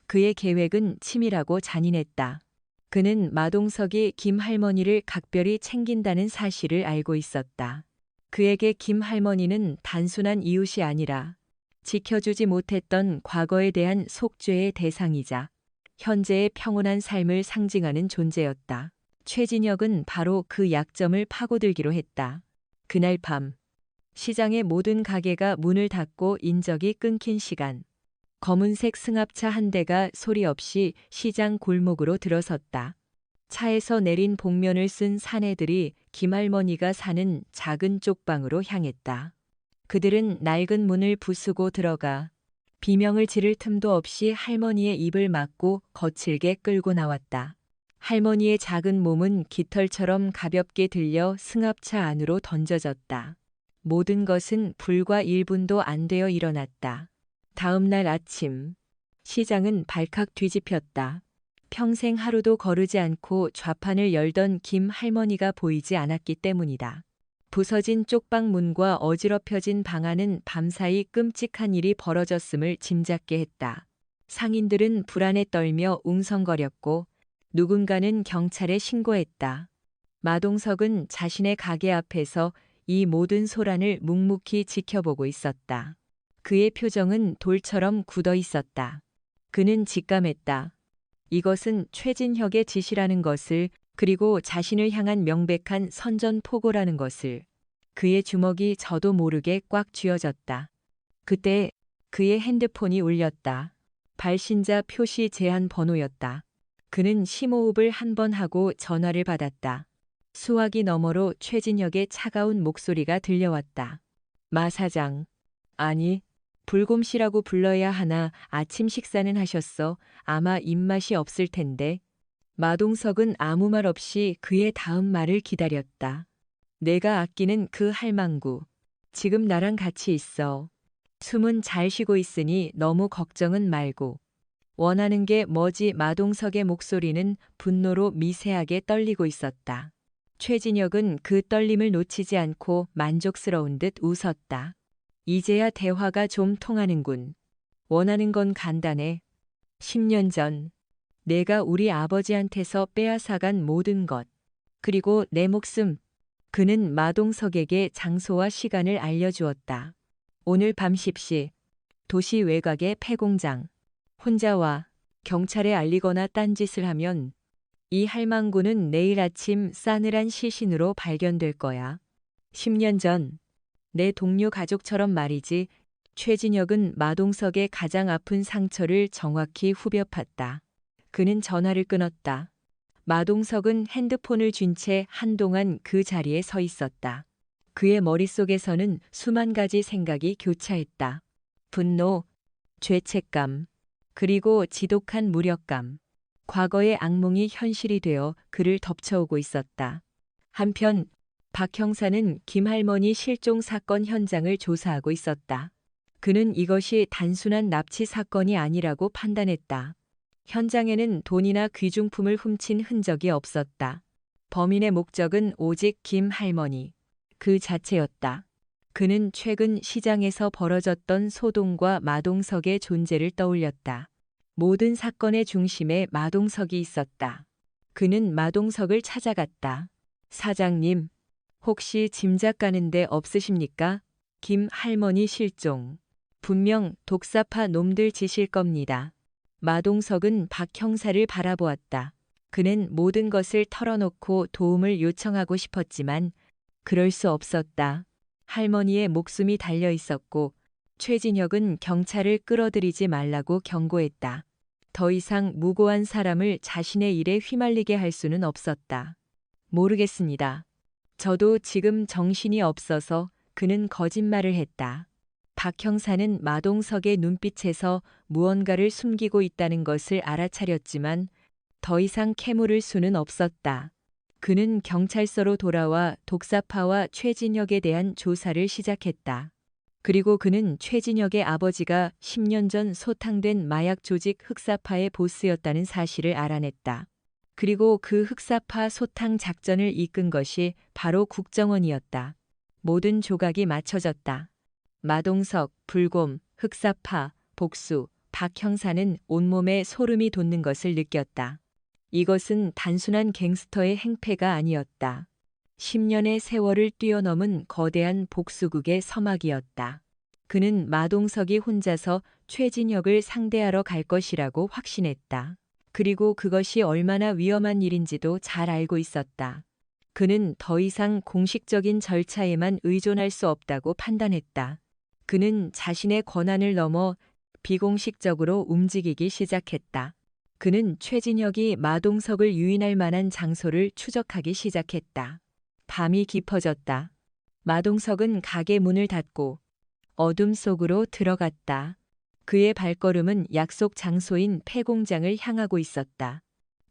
그의 계획은 치밀하고 잔인했다. 그는 마동석이 김 할머니를 각별히 챙긴다는 사실을 알고 있었다. 그에게 김 할머니는 단순한 이웃이 아니라 지켜주지 못했던 과거에 대한 속죄의 대상이자 현재의 평온한 삶을 상징하는 존재였다. 최진혁은 바로 그 약점을 파고들기로 했다. 그날 밤, 시장의 모든 가게가 문을 닫고 인적이 끊긴 시간, 검은색 승합차 한 대가 소리 없이 시장 골목으로 들어섰다. 차에서 내린 복면을 쓴 사내들이 김할머니가 사는 작은 쪽방으로 향했다. 그들은 낡은 문을 부수고 들어가 비명을 지를 틈도 없이 할머니의 입을 막고 거칠게 끌고 나왔다. 할머니의 작은 몸은 깃털처럼 가볍게 들려 승합차 안으로 던져졌다. 모든 것은 불과 1분도 안 되어 일어났다. 다음 날 아침, 시장은 발칵 뒤집혔다. 평생 하루도 거르지 않고 좌판을 열던 김 할머니가 보이지 않았기 때문이다. 부서진 쪽방 문과 어지럽혀진 방 안은 밤사이 끔찍한 일이 벌어졌음을 짐작게 했다. 상인들은 불안에 떨며 웅성거렸고 누군가는 경찰에 신고했다. 마동석은 자신의 가게 앞에서 이 모든 소란을 묵묵히 지켜보고 있었다. 그의 표정은 돌처럼 굳어 있었다. 그는 직감했다. 이것은 최진혁의 짓이라는 것을, 그리고 자신을 향한 명백한 선전포고라는 것을. 그의 주먹이 저도 모르게 꽉 쥐어졌다. 그때 그의 핸드폰이 울렸다. 발신자 표시 제한 번호였다. 그는 심호흡을 한 번 하고 전화를 받았다. 수화기 너머로 최진혁의 차가운 목소리가 들려왔다. 마 사장. 아니, 불곰씨라고 불러야 하나. 아침 식사는 하셨어? 아마 입맛이 없을 텐데. 마동석은 아무 말 없이 그의 다음 말을 기다렸다. 내가 아끼는 그 할망구. 지금 나랑 같이 있어. 숨은 잘 쉬고 있으니 너무 걱정은 말고. 원하는 게 뭐지? 마동석의 목소리는 분노로 미세하게 떨리고 있었다. 최진혁은 그 떨림을 놓치지 않고 만족스러운 듯 웃었다. 이제야 대화가 좀 통하는군. 원하는 건 간단해. 10년 전 내가 우리 아버지한테서 빼앗아간 모든 것. 그리고 내 목숨. 그는 마동석에게 장소와 시간을 알려주었다. 오늘 밤 10시 도시 외곽의 폐공장. 혼자 와. 경찰에 알리거나 딴짓을 하면 이 할망구는 내일 아침 싸늘한 시신으로 발견될 거야. 10년 전 내 동료 가족처럼 말이지. 최진혁은 마동석의 가장 아픈 상처를 정확히 후벼 팠다. 그는 전화를 끊었다. 마동석은 핸드폰을 쥔 채 한동안 그 자리에 서 있었다. 그의 머릿속에서는 수만 가지 생각이 교차했다. 분노, 죄책감, 그리고 지독한 무력감. 과거의 악몽이 현실이 되어 그를 덮쳐오고 있었다. 한편 박 형사는 김 할머니 실종 사건 현장을 조사하고 있었다. 그는 이것이 단순한 납치 사건이 아니라고 판단했다. 현장에는 돈이나 귀중품을 훔친 흔적이 없었다. 범인의 목적은 오직 김 할머니 그 자체였다. 그는 최근 시장에서 벌어졌던 소동과 마동석의 존재를 떠올렸다. 모든 사건의 중심에 마동석이 있었다. 그는 마동석을 찾아갔다. 사장님, 혹시 짐작 가는 데 없으십니까? 김 할머니 실종. 분명 독사파 놈들 짓일 겁니다. 마동석은 박 형사를 바라보았다. 그는 모든 것을 털어놓고 도움을 요청하고 싶었지만 그럴 수 없었다. 할머니의 목숨이 달려 있었고 최진혁은 경찰을 끌어들이지 말라고 경고했다. 더 이상 무고한 사람을 자신의 일에 휘말리게 할 수는 없었다. 모르겠습니다. 저도 지금 정신이 없어서. 그는 거짓말을 했다. 박 형사는 마동석의 눈빛에서 무언가를 숨기고 있다는 것을 알아차렸지만 더 이상 캐물을 수는 없었다. 그는 경찰서로 돌아와 독사파와 최진혁에 대한 조사를 시작했다. 그리고 그는 최진혁의 아버지가 10년 전 소탕된 마약 조직 흑사파의 보스였다는 사실을 알아냈다. 그리고 그 흑사파 소탕 작전을 이끈 것이 바로 국정원이었다. 모든 조각이 맞춰졌다. 마동석, 불곰, 흑사파, 복수, 박 형사는 온몸에 소름이 돋는 것을 느꼈다. 이것은 단순한 갱스터의 행패가 아니었다. 10년의 세월을 뛰어넘은 거대한 복수국의 서막이었다. 그는 마동석이 혼자서 최진혁을 상대하러 갈 것이라고 확신했다. 그리고 그것이 얼마나 위험한 일인지도 잘 알고 있었다. 그는 더 이상 공식적인 절차에만 의존할 수 없다고 판단했다. 그는 자신의 권한을 넘어 비공식적으로 움직이기 시작했다. 그는 최진혁이 마동석을 유인할 만한 장소를 추적하기 시작했다. 밤이 깊어졌다. 마동석은 가게 문을 닫고 어둠 속으로 들어갔다. 그의 발걸음은 약속 장소인 폐공장을 향하고 있었다.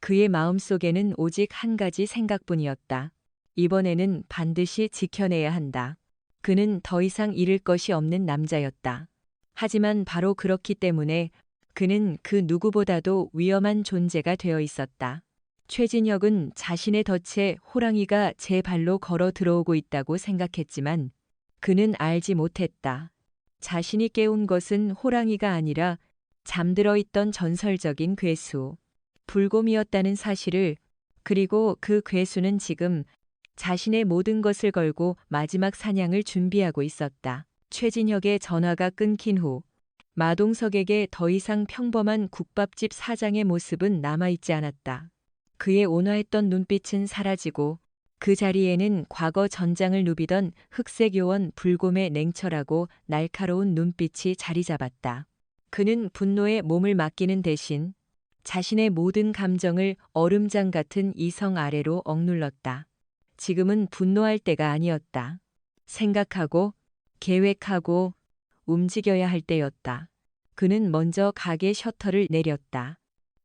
그의 마음속에는 오직 한 가지 생각뿐이었다. 이번에는 반드시 지켜내야 한다. 그는 더 이상 잃을 것이 없는 남자였다. 하지만 바로 그렇기 때문에 그는 그 누구보다도 위험한 존재가 되어 있었다. 최진혁은 자신의 덫에 호랑이가 제 발로 걸어 들어오고 있다고 생각했지만 그는 알지 못했다. 자신이 깨운 것은 호랑이가 아니라 잠들어 있던 전설적인 괴수, 불곰이었다는 사실을. 그리고 그 괴수는 지금 자신의 모든 것을 걸고 마지막 사냥을 준비하고 있었다. 최진혁의 전화가 끊긴 후 마동석에게 더 이상 평범한 국밥집 사장의 모습은 남아있지 않았다. 그의 온화했던 눈빛은 사라지고 그 자리에는 과거 전장을 누비던 흑색 요원 불곰의 냉철하고 날카로운 눈빛이 자리 잡았다. 그는 분노에 몸을 맡기는 대신 자신의 모든 감정을 얼음장 같은 이성 아래로 억눌렀다. 지금은 분노할 때가 아니었다. 생각하고 계획하고 움직여야 할 때였다. 그는 먼저 가게 셔터를 내렸다.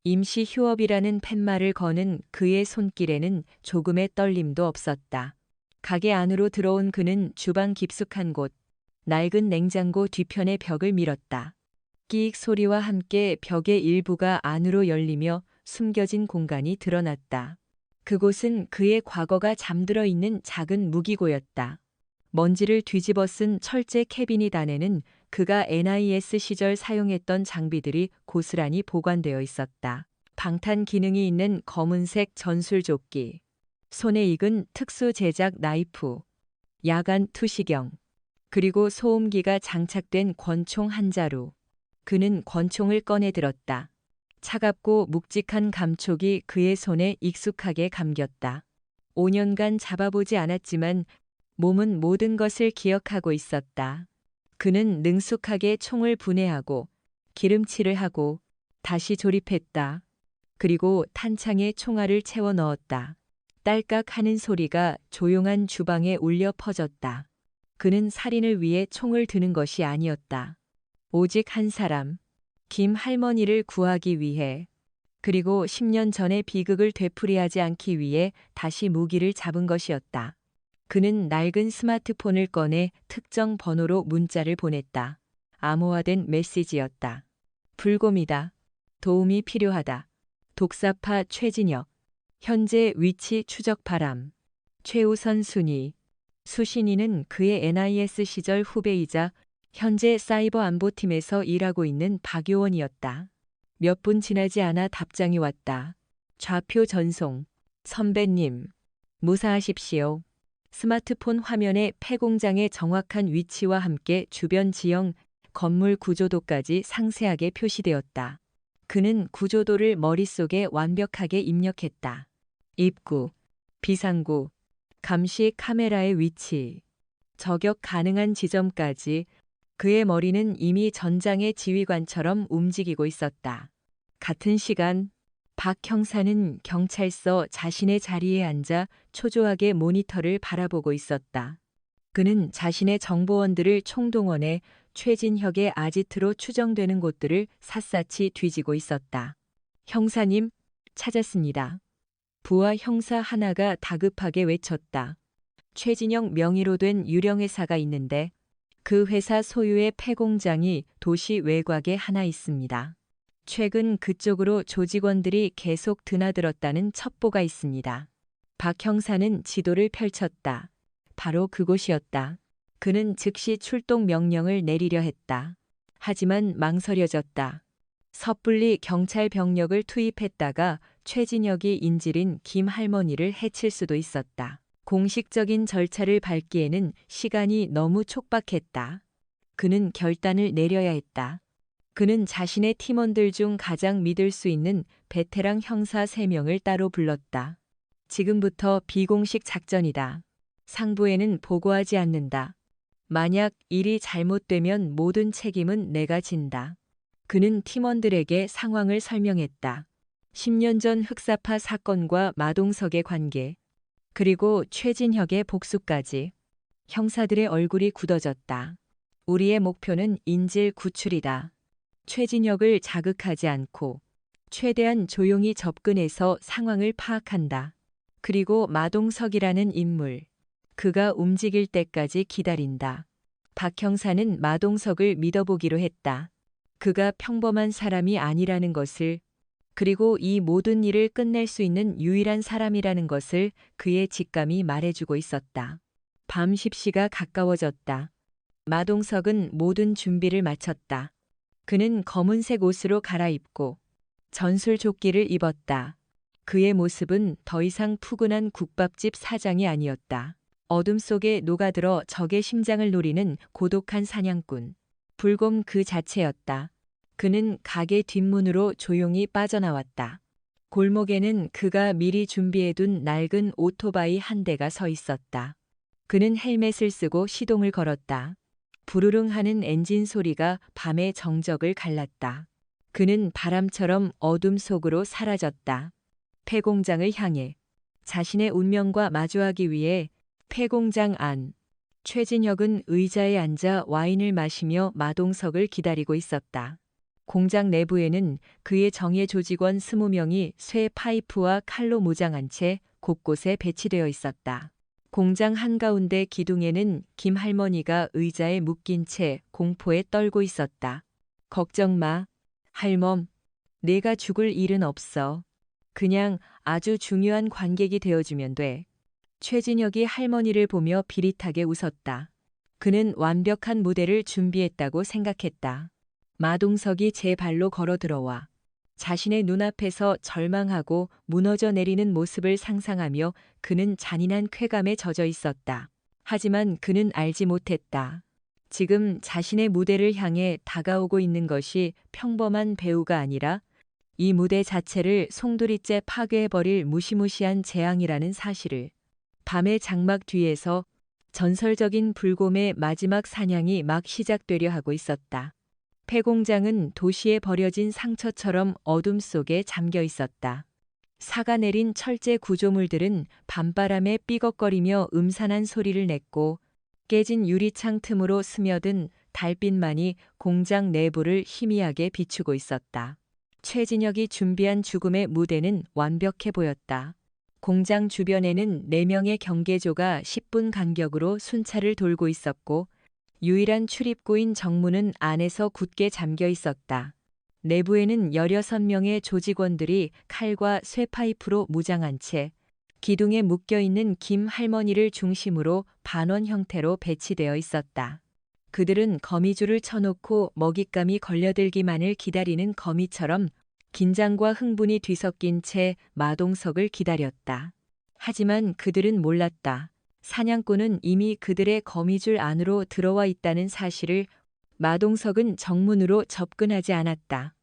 임시 휴업이라는 팻말을 거는 그의 손길에는 조금의 떨림도 없었다. 가게 안으로 들어온 그는 주방 깊숙한 곳, 낡은 냉장고 뒤편의 벽을 밀었다. 끼익 소리와 함께 벽의 일부가 안으로 열리며 숨겨진 공간이 드러났다. 그곳은 그의 과거가 잠들어 있는 작은 무기고였다. 먼지를 뒤집어 쓴 철제 캐비닛 안에는 그가 NIS 시절 사용했던 장비들이 고스란히 보관되어 있었다. 방탄 기능이 있는 검은색 전술조끼, 손에 익은 특수 제작 나이프, 야간 투시경, 그리고 소음기가 장착된 권총 한 자루. 그는 권총을 꺼내 들었다. 차갑고 묵직한 감촉이 그의 손에 익숙하게 감겼다. 5년간 잡아보지 않았지만 몸은 모든 것을 기억하고 있었다. 그는 능숙하게 총을 분해하고 기름칠을 하고 다시 조립했다. 그리고 탄창에 총알을 채워 넣었다. 딸깍 하는 소리가 조용한 주방에 울려 퍼졌다. 그는 살인을 위해 총을 드는 것이 아니었다. 오직 한 사람, 김 할머니를 구하기 위해, 그리고 10년 전의 비극을 되풀이하지 않기 위해 다시 무기를 잡은 것이었다. 그는 낡은 스마트폰을 꺼내 특정 번호로 문자를 보냈다. 암호화된 메시지였다. 불곰이다. 도움이 필요하다. 독사파 최진혁. 현재 위치 추적 바람. 최우선 순위. 수신이는 그의 NIS 시절 후배이자 현재 사이버 안보팀에서 일하고 있는 박요원이었다. 몇 분 지나지 않아 답장이 왔다. 좌표 전송. 선배님. 무사하십시오. 스마트폰 화면에 폐공장의 정확한 위치와 함께 주변 지형, 건물 구조도까지 상세하게 표시되었다. 그는 구조도를 머릿속에 완벽하게 입력했다. 입구, 비상구, 감시 카메라의 위치, 저격 가능한 지점까지. 그의 머리는 이미 전장의 지휘관처럼 움직이고 있었다. 같은 시간, 박 형사는 경찰서 자신의 자리에 앉아 초조하게 모니터를 바라보고 있었다. 그는 자신의 정보원들을 총동원해 최진혁의 아지트로 추정되는 곳들을 샅샅이 뒤지고 있었다. 형사님, 찾았습니다. 부하 형사 하나가 다급하게 외쳤다. 최진혁 명의로 된 유령회사가 있는데 그 회사 소유의 폐공장이 도시 외곽에 하나 있습니다. 최근 그쪽으로 조직원들이 계속 드나들었다는 첩보가 있습니다. 박 형사는 지도를 펼쳤다. 바로 그곳이었다. 그는 즉시 출동 명령을 내리려 했다. 하지만 망설여졌다. 섣불리 경찰 병력을 투입했다가 최진혁이 인질인 김 할머니를 해칠 수도 있었다. 공식적인 절차를 밟기에는 시간이 너무 촉박했다. 그는 결단을 내려야 했다. 그는 자신의 팀원들 중 가장 믿을 수 있는 베테랑 형사 3명을 따로 불렀다. 지금부터 비공식 작전이다. 상부에는 보고하지 않는다. 만약 일이 잘못되면 모든 책임은 내가 진다. 그는 팀원들에게 상황을 설명했다. 10년 전 흑사파 사건과 마동석의 관계, 그리고 최진혁의 복수까지. 형사들의 얼굴이 굳어졌다. 우리의 목표는 인질 구출이다. 최진혁을 자극하지 않고 최대한 조용히 접근해서 상황을 파악한다. 그리고 마동석이라는 인물, 그가 움직일 때까지 기다린다. 박 형사는 마동석을 믿어보기로 했다. 그가 평범한 사람이 아니라는 것을, 그리고 이 모든 일을 끝낼 수 있는 유일한 사람이라는 것을 그의 직감이 말해주고 있었다. 밤 10시가 가까워졌다. 마동석은 모든 준비를 마쳤다. 그는 검은색 옷으로 갈아입고 전술조끼를 입었다. 그의 모습은 더 이상 푸근한 국밥집 사장이 아니었다. 어둠 속에 녹아들어 적의 심장을 노리는 고독한 사냥꾼. 불곰 그 자체였다. 그는 가게 뒷문으로 조용히 빠져나왔다. 골목에는 그가 미리 준비해둔 낡은 오토바이 한 대가 서 있었다. 그는 헬멧을 쓰고 시동을 걸었다. 부르릉 하는 엔진 소리가 밤의 정적을 갈랐다. 그는 바람처럼 어둠 속으로 사라졌다. 폐공장을 향해 자신의 운명과 마주하기 위해. 폐공장 안. 최진혁은 의자에 앉아 와인을 마시며 마동석을 기다리고 있었다. 공장 내부에는 그의 정예 조직원 20명이 쇠 파이프와 칼로 무장한 채 곳곳에 배치되어 있었다. 공장 한가운데 기둥에는 김 할머니가 의자에 묶인 채 공포에 떨고 있었다. 걱정 마, 할멈. 내가 죽을 일은 없어. 그냥 아주 중요한 관객이 되어주면 돼. 최진혁이 할머니를 보며 비릿하게 웃었다. 그는 완벽한 무대를 준비했다고 생각했다. 마동석이 제 발로 걸어 들어와 자신의 눈앞에서 절망하고 무너져 내리는 모습을 상상하며 그는 잔인한 쾌감에 젖어 있었다. 하지만 그는 알지 못했다. 지금 자신의 무대를 향해 다가오고 있는 것이 평범한 배우가 아니라 이 무대 자체를 송두리째 파괴해버릴 무시무시한 재앙이라는 사실을. 밤의 장막 뒤에서 전설적인 불곰의 마지막 사냥이 막 시작되려 하고 있었다. 폐공장은 도시에 버려진 상처처럼 어둠 속에 잠겨 있었다. 사가 내린 철제 구조물들은 밤바람에 삐걱거리며 음산한 소리를 냈고 깨진 유리창 틈으로 스며든 달빛만이 공장 내부를 희미하게 비추고 있었다. 최진혁이 준비한 죽음의 무대는 완벽해 보였다. 공장 주변에는 4명의 경계조가 10분 간격으로 순찰을 돌고 있었고 유일한 출입구인 정문은 안에서 굳게 잠겨 있었다. 내부에는 16명의 조직원들이 칼과 쇠파이프로 무장한 채 기둥에 묶여있는 김 할머니를 중심으로 반원 형태로 배치되어 있었다. 그들은 거미줄을 쳐놓고 먹잇감이 걸려들기만을 기다리는 거미처럼 긴장과 흥분이 뒤섞인 채 마동석을 기다렸다. 하지만 그들은 몰랐다. 사냥꾼은 이미 그들의 거미줄 안으로 들어와 있다는 사실을. 마동석은 정문으로 접근하지 않았다.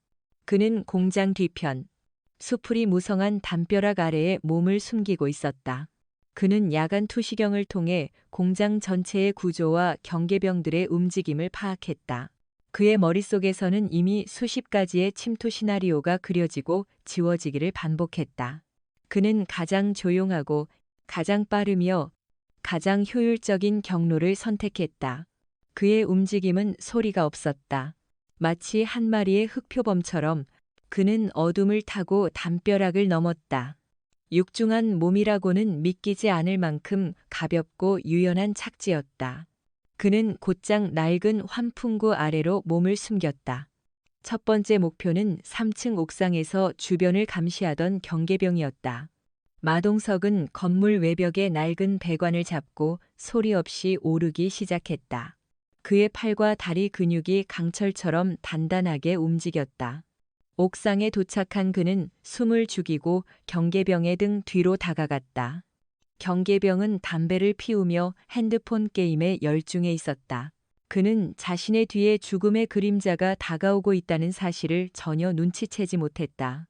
그는 공장 뒤편, 수풀이 무성한 담벼락 아래에 몸을 숨기고 있었다. 그는 야간 투시경을 통해 공장 전체의 구조와 경계병들의 움직임을 파악했다. 그의 머릿속에서는 이미 수십 가지의 침투 시나리오가 그려지고 지워지기를 반복했다. 그는 가장 조용하고 가장 빠르며 가장 효율적인 경로를 선택했다. 그의 움직임은 소리가 없었다. 마치 한 마리의 흑표범처럼 그는 어둠을 타고 담벼락을 넘었다. 육중한 몸이라고는 믿기지 않을 만큼 가볍고 유연한 착지였다. 그는 곧장 낡은 환풍구 아래로 몸을 숨겼다. 첫 번째 목표는 3층 옥상에서 주변을 감시하던 경계병이었다. 마동석은 건물 외벽에 낡은 배관을 잡고 소리 없이 오르기 시작했다. 그의 팔과 다리 근육이 강철처럼 단단하게 움직였다. 옥상에 도착한 그는 숨을 죽이고 경계병의 등 뒤로 다가갔다. 경계병은 담배를 피우며 핸드폰 게임에 열중해 있었다. 그는 자신의 뒤에 죽음의 그림자가 다가오고 있다는 사실을 전혀 눈치채지 못했다.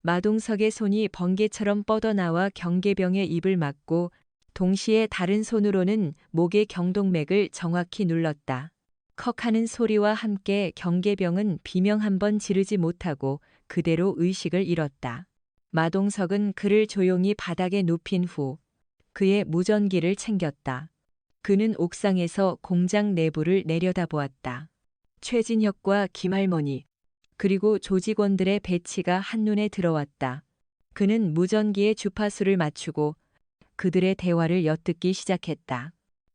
마동석의 손이 번개처럼 뻗어나와 경계병의 입을 막고 동시에 다른 손으로는 목의 경동맥을 정확히 눌렀다. 컥하는 소리와 함께 경계병은 비명 한 번 지르지 못하고 그대로 의식을 잃었다. 마동석은 그를 조용히 바닥에 눕힌 후 그의 무전기를 챙겼다. 그는 옥상에서 공장 내부를 내려다보았다. 최진혁과 김할머니 그리고 조직원들의 배치가 한눈에 들어왔다. 그는 무전기의 주파수를 맞추고 그들의 대화를 엿듣기 시작했다.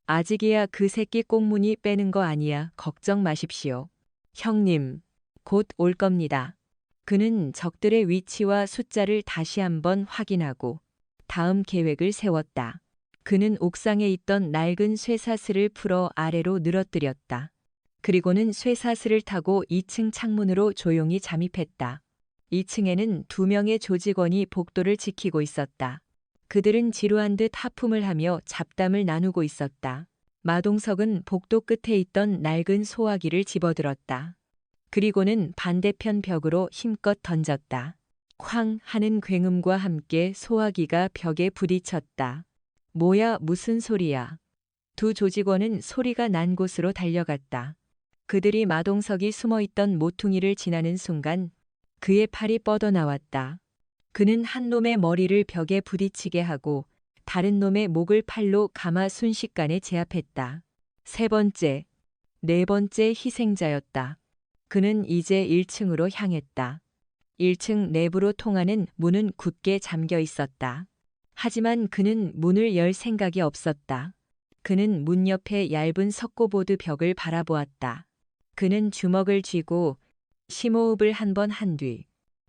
아직이야 그 새끼 꽁무니 빼는 거 아니야. 걱정 마십시오. 형님, 곧 올 겁니다. 그는 적들의 위치와 숫자를 다시 한번 확인하고 다음 계획을 세웠다. 그는 옥상에 있던 낡은 쇠사슬을 풀어 아래로 늘어뜨렸다. 그리고는 쇠사슬을 타고 2층 창문으로 조용히 잠입했다. 2층에는 2명의 조직원이 복도를 지키고 있었다. 그들은 지루한 듯 하품을 하며 잡담을 나누고 있었다. 마동석은 복도 끝에 있던 낡은 소화기를 집어들었다. 그리고는 반대편 벽으로 힘껏 던졌다. 쾅 하는 굉음과 함께 소화기가 벽에 부딪혔다. 뭐야, 무슨 소리야. 두 조직원은 소리가 난 곳으로 달려갔다. 그들이 마동석이 숨어있던 모퉁이를 지나는 순간 그의 팔이 뻗어나왔다. 그는 한 놈의 머리를 벽에 부딪히게 하고 다른 놈의 목을 팔로 감아 순식간에 제압했다. 세 번째, 네 번째 희생자였다. 그는 이제 1층으로 향했다. 1층 내부로 통하는 문은 굳게 잠겨 있었다. 하지만 그는 문을 열 생각이 없었다. 그는 문 옆에 얇은 석고보드 벽을 바라보았다. 그는 주먹을 쥐고 심호흡을 한 번 한 뒤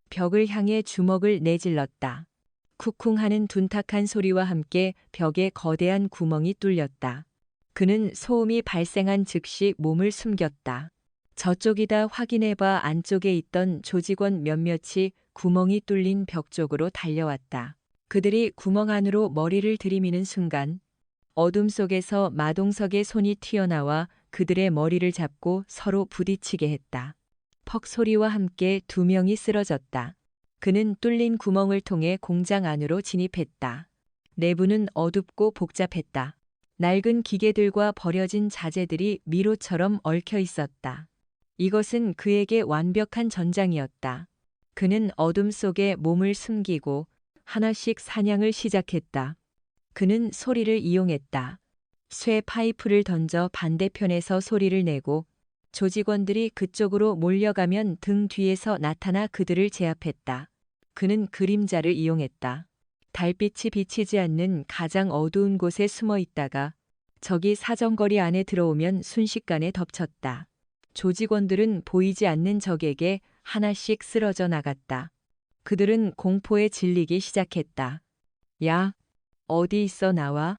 벽을 향해 주먹을 내질렀다. 쿵쿵 하는 둔탁한 소리와 함께 벽에 거대한 구멍이 뚫렸다. 그는 소음이 발생한 즉시 몸을 숨겼다. 저쪽이다 확인해봐. 안쪽에 있던 조직원 몇몇이 구멍이 뚫린 벽 쪽으로 달려왔다. 그들이 구멍 안으로 머리를 들이미는 순간 어둠 속에서 마동석의 손이 튀어나와 그들의 머리를 잡고 서로 부딪히게 했다. 퍽 소리와 함께 두 명이 쓰러졌다. 그는 뚫린 구멍을 통해 공장 안으로 진입했다. 내부는 어둡고 복잡했다. 낡은 기계들과 버려진 자재들이 미로처럼 얽혀 있었다. 이것은 그에게 완벽한 전장이었다. 그는 어둠 속에 몸을 숨기고 하나씩 사냥을 시작했다. 그는 소리를 이용했다. 쇠 파이프를 던져 반대편에서 소리를 내고 조직원들이 그쪽으로 몰려가면 등 뒤에서 나타나 그들을 제압했다. 그는 그림자를 이용했다. 달빛이 비치지 않는 가장 어두운 곳에 숨어 있다가 적이 사정거리 안에 들어오면 순식간에 덮쳤다. 조직원들은 보이지 않는 적에게 하나씩 쓰러져 나갔다. 그들은 공포에 질리기 시작했다. 야, 어디 있어 나와?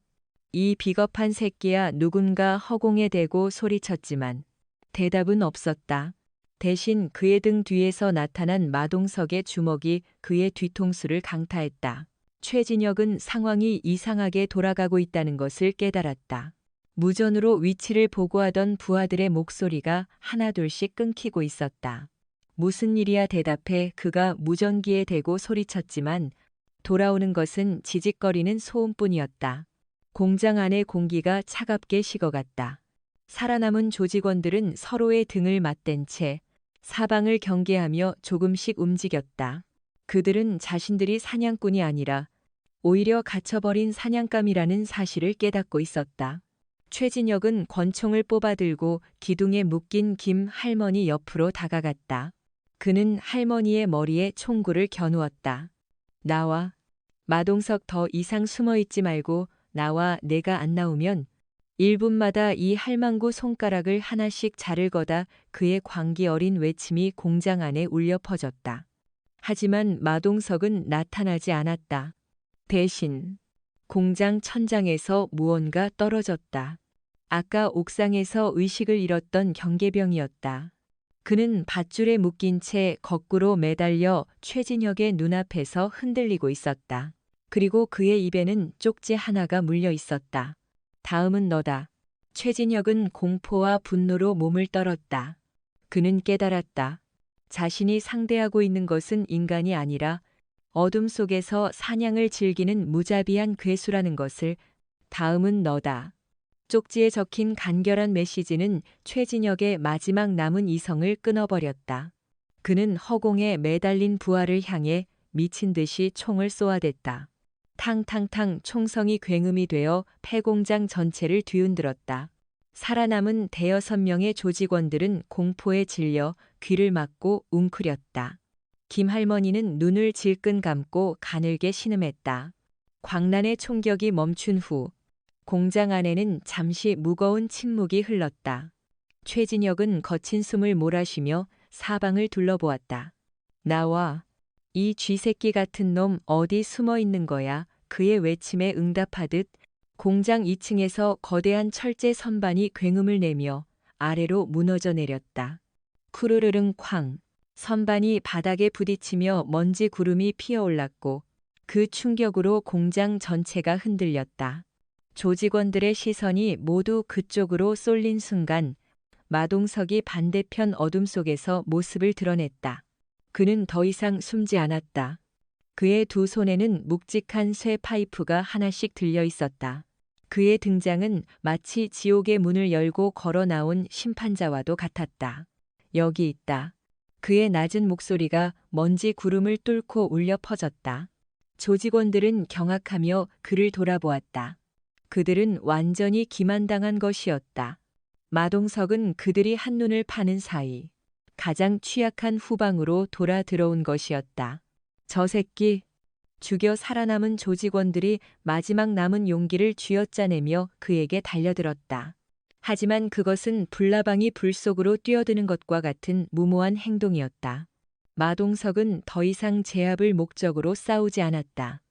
이 비겁한 새끼야. 누군가 허공에 대고 소리쳤지만 대답은 없었다. 대신 그의 등 뒤에서 나타난 마동석의 주먹이 그의 뒤통수를 강타했다. 최진혁은 상황이 이상하게 돌아가고 있다는 것을 깨달았다. 무전으로 위치를 보고하던 부하들의 목소리가 하나둘씩 끊기고 있었다. 무슨 일이야 대답해. 그가 무전기에 대고 소리쳤지만 돌아오는 것은 지직거리는 소음뿐이었다. 공장 안의 공기가 차갑게 식어갔다. 살아남은 조직원들은 서로의 등을 맞댄 채 사방을 경계하며 조금씩 움직였다. 그들은 자신들이 사냥꾼이 아니라 오히려 갇혀버린 사냥감이라는 사실을 깨닫고 있었다. 최진혁은 권총을 뽑아들고 기둥에 묶인 김 할머니 옆으로 다가갔다. 그는 할머니의 머리에 총구를 겨누었다. 나와. 마동석 더 이상 숨어있지 말고 나와. 내가 안 나오면 1분마다 이 할망구 손가락을 하나씩 자를 거다. 그의 광기 어린 외침이 공장 안에 울려 퍼졌다. 하지만 마동석은 나타나지 않았다. 대신 공장 천장에서 무언가 떨어졌다. 아까 옥상에서 의식을 잃었던 경계병이었다. 그는 밧줄에 묶인 채 거꾸로 매달려 최진혁의 눈앞에서 흔들리고 있었다. 그리고 그의 입에는 쪽지 하나가 물려 있었다. 다음은 너다. 최진혁은 공포와 분노로 몸을 떨었다. 그는 깨달았다. 자신이 상대하고 있는 것은 인간이 아니라 어둠 속에서 사냥을 즐기는 무자비한 괴수라는 것을. 다음은 너다. 쪽지에 적힌 간결한 메시지는 최진혁의 마지막 남은 이성을 끊어버렸다. 그는 허공에 매달린 부하를 향해 미친 듯이 총을 쏘아댔다. 탕탕탕 총성이 굉음이 되어 폐공장 전체를 뒤흔들었다. 살아남은 대여섯 명의 조직원들은 공포에 질려 귀를 막고 웅크렸다. 김할머니는 눈을 질끈 감고 가늘게 신음했다. 광란의 총격이 멈춘 후 공장 안에는 잠시 무거운 침묵이 흘렀다. 최진혁은 거친 숨을 몰아쉬며 사방을 둘러보았다. 나와. 이 쥐새끼 같은 놈 어디 숨어 있는 거야? 그의 외침에 응답하듯 공장 2층에서 거대한 철제 선반이 굉음을 내며 아래로 무너져 내렸다. 쿠르르릉 쾅. 선반이 바닥에 부딪히며 먼지 구름이 피어올랐고 그 충격으로 공장 전체가 흔들렸다. 조직원들의 시선이 모두 그쪽으로 쏠린 순간 마동석이 반대편 어둠 속에서 모습을 드러냈다. 그는 더 이상 숨지 않았다. 그의 두 손에는 묵직한 쇠 파이프가 하나씩 들려 있었다. 그의 등장은 마치 지옥의 문을 열고 걸어 나온 심판자와도 같았다. 여기 있다. 그의 낮은 목소리가 먼지 구름을 뚫고 울려 퍼졌다. 조직원들은 경악하며 그를 돌아보았다. 그들은 완전히 기만당한 것이었다. 마동석은 그들이 한눈을 파는 사이 가장 취약한 후방으로 돌아 들어온 것이었다. 저 새끼. 죽여 살아남은 조직원들이 마지막 남은 용기를 쥐어짜내며 그에게 달려들었다. 하지만 그것은 불나방이 불 속으로 뛰어드는 것과 같은 무모한 행동이었다. 마동석은 더 이상 제압을 목적으로 싸우지 않았다.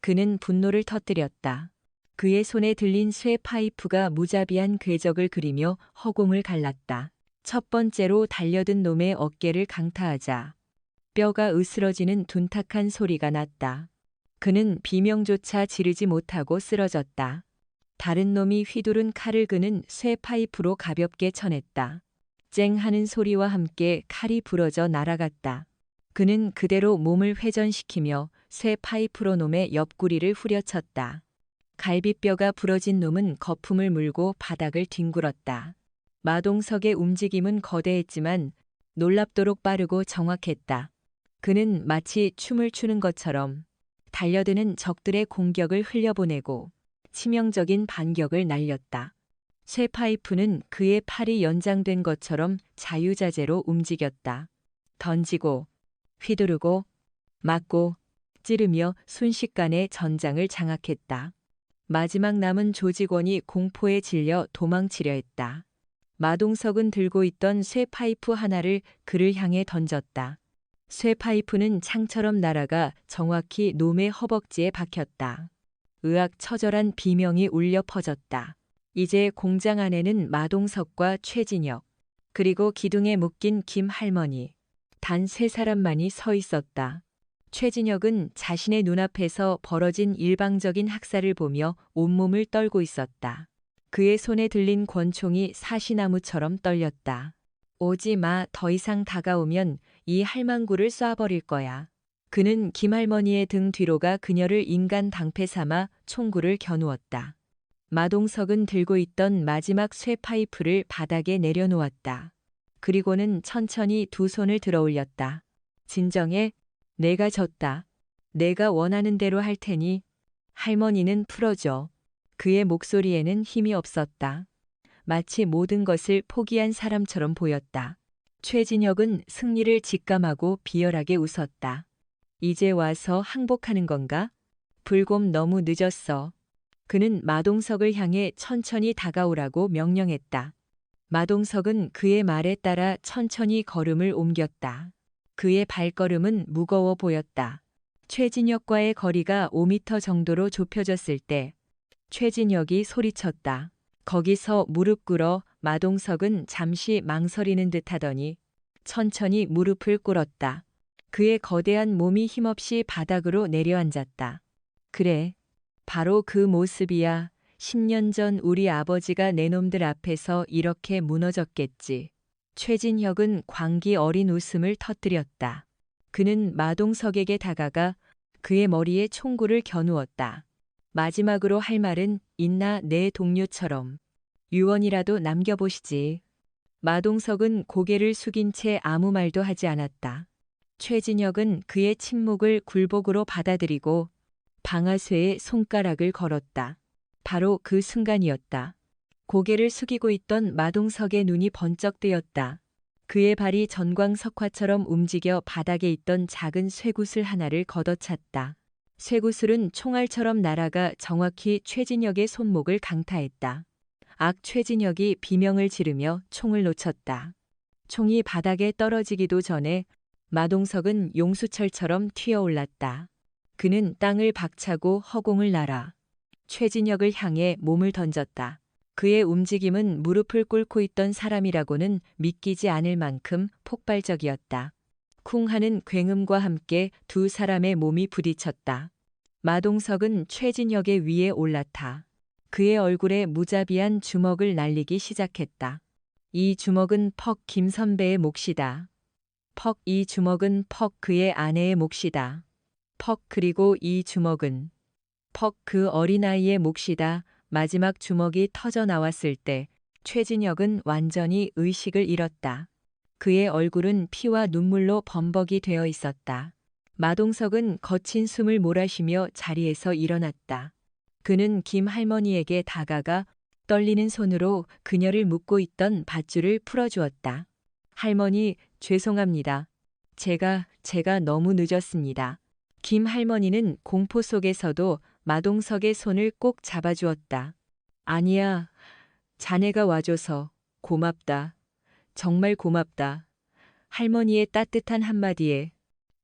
그는 분노를 터뜨렸다. 그의 손에 들린 쇠 파이프가 무자비한 궤적을 그리며 허공을 갈랐다. 첫 번째로 달려든 놈의 어깨를 강타하자 뼈가 으스러지는 둔탁한 소리가 났다. 그는 비명조차 지르지 못하고 쓰러졌다. 다른 놈이 휘두른 칼을 그는 쇠 파이프로 가볍게 쳐냈다. 쨍 하는 소리와 함께 칼이 부러져 날아갔다. 그는 그대로 몸을 회전시키며 쇠 파이프로 놈의 옆구리를 후려쳤다. 갈비뼈가 부러진 놈은 거품을 물고 바닥을 뒹굴었다. 마동석의 움직임은 거대했지만 놀랍도록 빠르고 정확했다. 그는 마치 춤을 추는 것처럼 달려드는 적들의 공격을 흘려보내고 치명적인 반격을 날렸다. 쇠 파이프는 그의 팔이 연장된 것처럼 자유자재로 움직였다. 던지고, 휘두르고, 맞고, 찌르며 순식간에 전장을 장악했다. 마지막 남은 조직원이 공포에 질려 도망치려 했다. 마동석은 들고 있던 쇠 파이프 하나를 그를 향해 던졌다. 쇠 파이프는 창처럼 날아가 정확히 놈의 허벅지에 박혔다. 으악 처절한 비명이 울려 퍼졌다. 이제 공장 안에는 마동석과 최진혁, 그리고 기둥에 묶인 김 할머니, 단 세 사람만이 서 있었다. 최진혁은 자신의 눈앞에서 벌어진 일방적인 학살을 보며 온몸을 떨고 있었다. 그의 손에 들린 권총이 사시나무처럼 떨렸다. 오지 마, 더 이상 다가오면 이 할망구를 쏴버릴 거야. 그는 김할머니의 등 뒤로가 그녀를 인간 방패 삼아 총구를 겨누었다. 마동석은 들고 있던 마지막 쇠 파이프를 바닥에 내려놓았다. 그리고는 천천히 두 손을 들어 올렸다. 진정해, 내가 졌다. 내가 원하는 대로 할 테니 할머니는 풀어줘. 그의 목소리에는 힘이 없었다. 마치 모든 것을 포기한 사람처럼 보였다. 최진혁은 승리를 직감하고 비열하게 웃었다. 이제 와서 항복하는 건가? 불곰 너무 늦었어. 그는 마동석을 향해 천천히 다가오라고 명령했다. 마동석은 그의 말에 따라 천천히 걸음을 옮겼다. 그의 발걸음은 무거워 보였다. 최진혁과의 거리가 5미터 정도로 좁혀졌을 때 최진혁이 소리쳤다. 거기서 무릎 꿇어. 마동석은 잠시 망설이는 듯하더니 천천히 무릎을 꿇었다. 그의 거대한 몸이 힘없이 바닥으로 내려앉았다. 그래, 바로 그 모습이야. 10년 전 우리 아버지가 내 놈들 앞에서 이렇게 무너졌겠지. 최진혁은 광기 어린 웃음을 터뜨렸다. 그는 마동석에게 다가가 그의 머리에 총구를 겨누었다. 마지막으로 할 말은 있나 내 동료처럼. 유언이라도 남겨보시지. 마동석은 고개를 숙인 채 아무 말도 하지 않았다. 최진혁은 그의 침묵을 굴복으로 받아들이고 방아쇠에 손가락을 걸었다. 바로 그 순간이었다. 고개를 숙이고 있던 마동석의 눈이 번쩍 뜨였다. 그의 발이 전광석화처럼 움직여 바닥에 있던 작은 쇠구슬 하나를 걷어찼다. 쇠구슬은 총알처럼 날아가 정확히 최진혁의 손목을 강타했다. 악 최진혁이 비명을 지르며 총을 놓쳤다. 총이 바닥에 떨어지기도 전에 마동석은 용수철처럼 튀어올랐다. 그는 땅을 박차고 허공을 날아 최진혁을 향해 몸을 던졌다. 그의 움직임은 무릎을 꿇고 있던 사람이라고는 믿기지 않을 만큼 폭발적이었다. 쿵 하는 굉음과 함께 두 사람의 몸이 부딪혔다. 마동석은 최진혁의 위에 올라타 그의 얼굴에 무자비한 주먹을 날리기 시작했다. 이 주먹은 퍽 김 선배의 몫이다. 퍽 이 주먹은 퍽 그의 아내의 몫이다. 퍽 그리고 이 주먹은 퍽 그 어린아이의 몫이다. 마지막 주먹이 터져 나왔을 때 최진혁은 완전히 의식을 잃었다. 그의 얼굴은 피와 눈물로 범벅이 되어 있었다. 마동석은 거친 숨을 몰아쉬며 자리에서 일어났다. 그는 김 할머니에게 다가가 떨리는 손으로 그녀를 묶고 있던 밧줄을 풀어주었다. 할머니, 죄송합니다. 제가 너무 늦었습니다. 김 할머니는 공포 속에서도 마동석의 손을 꼭 잡아주었다. 아니야, 자네가 와줘서 고맙다. 정말 고맙다. 할머니의 따뜻한 한마디에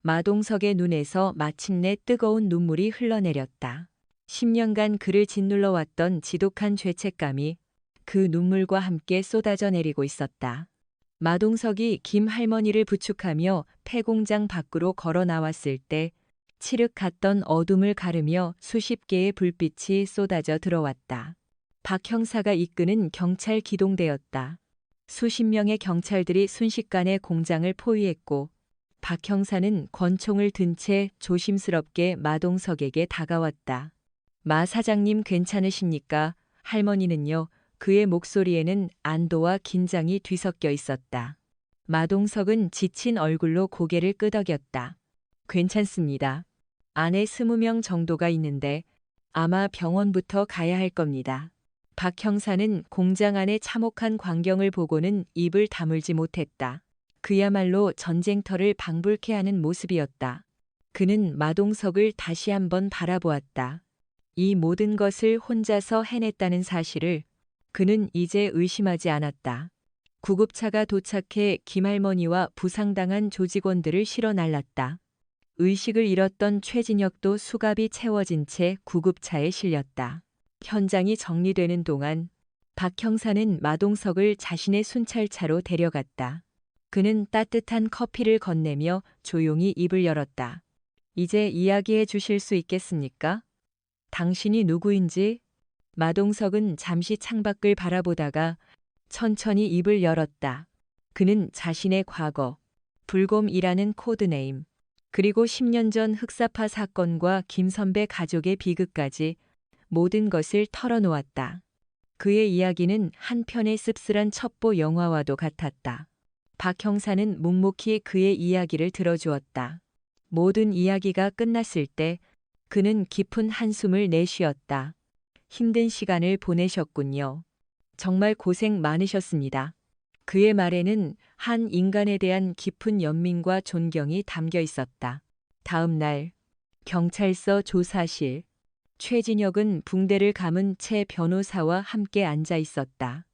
마동석의 눈에서 마침내 뜨거운 눈물이 흘러내렸다. 10년간 그를 짓눌러 왔던 지독한 죄책감이 그 눈물과 함께 쏟아져 내리고 있었다. 마동석이 김 할머니를 부축하며 폐공장 밖으로 걸어 나왔을 때 칠흑 같던 어둠을 가르며 수십 개의 불빛이 쏟아져 들어왔다. 박 형사가 이끄는 경찰 기동대였다. 수십 명의 경찰들이 순식간에 공장을 포위했고 박 형사는 권총을 든 채 조심스럽게 마동석에게 다가왔다. 마 사장님 괜찮으십니까? 할머니는요. 그의 목소리에는 안도와 긴장이 뒤섞여 있었다. 마동석은 지친 얼굴로 고개를 끄덕였다. 괜찮습니다. 안에 20명 정도가 있는데 아마 병원부터 가야 할 겁니다. 박 형사는 공장 안의 참혹한 광경을 보고는 입을 다물지 못했다. 그야말로 전쟁터를 방불케 하는 모습이었다. 그는 마동석을 다시 한번 바라보았다. 이 모든 것을 혼자서 해냈다는 사실을 그는 이제 의심하지 않았다. 구급차가 도착해 김할머니와 부상당한 조직원들을 실어 날랐다. 의식을 잃었던 최진혁도 수갑이 채워진 채 구급차에 실렸다. 현장이 정리되는 동안 박 형사는 마동석을 자신의 순찰차로 데려갔다. 그는 따뜻한 커피를 건네며 조용히 입을 열었다. 이제 이야기해 주실 수 있겠습니까? 당신이 누구인지? 마동석은 잠시 창밖을 바라보다가 천천히 입을 열었다. 그는 자신의 과거, 불곰이라는 코드네임, 그리고 10년 전 흑사파 사건과 김 선배 가족의 비극까지 모든 것을 털어놓았다. 그의 이야기는 한 편의 씁쓸한 첩보 영화와도 같았다. 박 형사는 묵묵히 그의 이야기를 들어주었다. 모든 이야기가 끝났을 때 그는 깊은 한숨을 내쉬었다. 힘든 시간을 보내셨군요. 정말 고생 많으셨습니다. 그의 말에는 한 인간에 대한 깊은 연민과 존경이 담겨 있었다. 다음 날 경찰서 조사실. 최진혁은 붕대를 감은 채 변호사와 함께 앉아 있었다.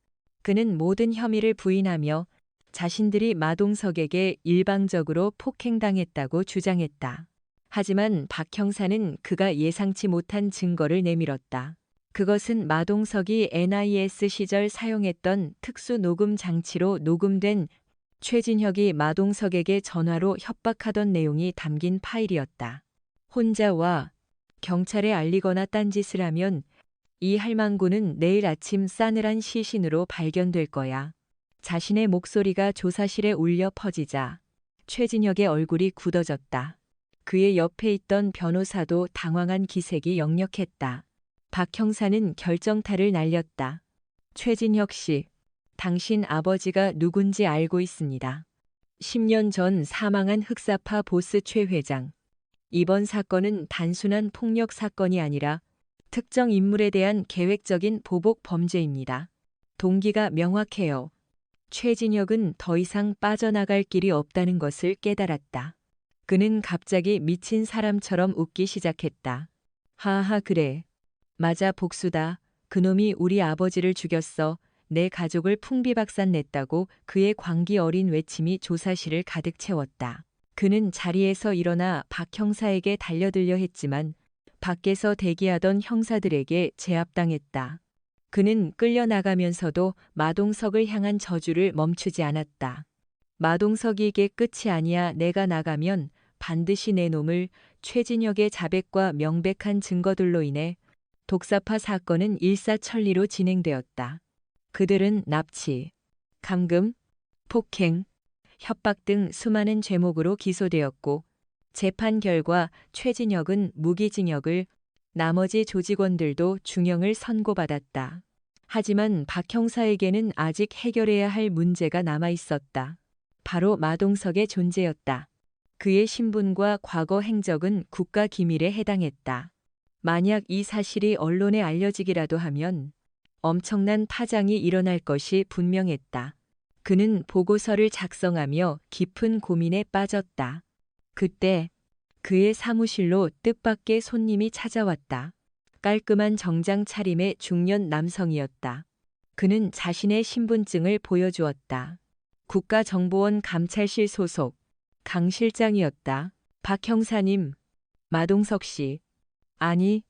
그는 모든 혐의를 부인하며 자신들이 마동석에게 일방적으로 폭행당했다고 주장했다. 하지만 박 형사는 그가 예상치 못한 증거를 내밀었다. 그것은 마동석이 NIS 시절 사용했던 특수 녹음 장치로 녹음된 최진혁이 마동석에게 전화로 협박하던 내용이 담긴 파일이었다. 혼자 와. 경찰에 알리거나 딴짓을 하면 이 할망구는 내일 아침 싸늘한 시신으로 발견될 거야. 자신의 목소리가 조사실에 울려 퍼지자 최진혁의 얼굴이 굳어졌다. 그의 옆에 있던 변호사도 당황한 기색이 역력했다. 박 형사는 결정타를 날렸다. 최진혁 씨, 당신 아버지가 누군지 알고 있습니다. 10년 전 사망한 흑사파 보스 최 회장. 이번 사건은 단순한 폭력 사건이 아니라 특정 인물에 대한 계획적인 보복 범죄입니다. 동기가 명확해요. 최진혁은 더 이상 빠져나갈 길이 없다는 것을 깨달았다. 그는 갑자기 미친 사람처럼 웃기 시작했다. 하하 그래. 맞아 복수다. 그놈이 우리 아버지를 죽였어. 내 가족을 풍비박산 냈다고 그의 광기 어린 외침이 조사실을 가득 채웠다. 그는 자리에서 일어나 박 형사에게 달려들려 했지만 밖에서 대기하던 형사들에게 제압당했다. 그는 끌려나가면서도 마동석을 향한 저주를 멈추지 않았다. 마동석이 이게 끝이 아니야. 내가 나가면 반드시 내 놈을. 최진혁의 자백과 명백한 증거들로 인해 독사파 사건은 일사천리로 진행되었다. 그들은 납치, 감금, 폭행, 협박 등 수많은 죄목으로 기소되었고 재판 결과 최진혁은 무기징역을, 나머지 조직원들도 중형을 선고받았다. 하지만 박 형사에게는 아직 해결해야 할 문제가 남아 있었다. 바로 마동석의 존재였다. 그의 신분과 과거 행적은 국가 기밀에 해당했다. 만약 이 사실이 언론에 알려지기라도 하면 엄청난 파장이 일어날 것이 분명했다. 그는 보고서를 작성하며 깊은 고민에 빠졌다. 그때 그의 사무실로 뜻밖의 손님이 찾아왔다. 깔끔한 정장 차림의 중년 남성이었다. 그는 자신의 신분증을 보여주었다. 국가정보원 감찰실 소속 강 실장이었다. 박 형사님, 마동석 씨. 아니,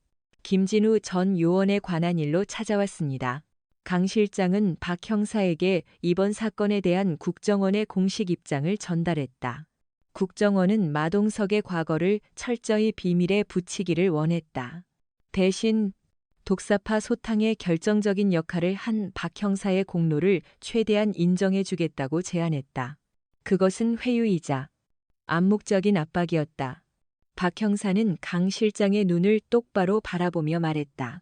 김진우 전 요원에 관한 일로 찾아왔습니다. 강 실장은 박 형사에게 이번 사건에 대한 국정원의 공식 입장을 전달했다. 국정원은 마동석의 과거를 철저히 비밀에 붙이기를 원했다. 대신 독사파 소탕의 결정적인 역할을 한 박 형사의 공로를 최대한 인정해 주겠다고 제안했다. 그것은 회유이자 암묵적인 압박이었다. 박 형사는 강 실장의 눈을 똑바로 바라보며 말했다.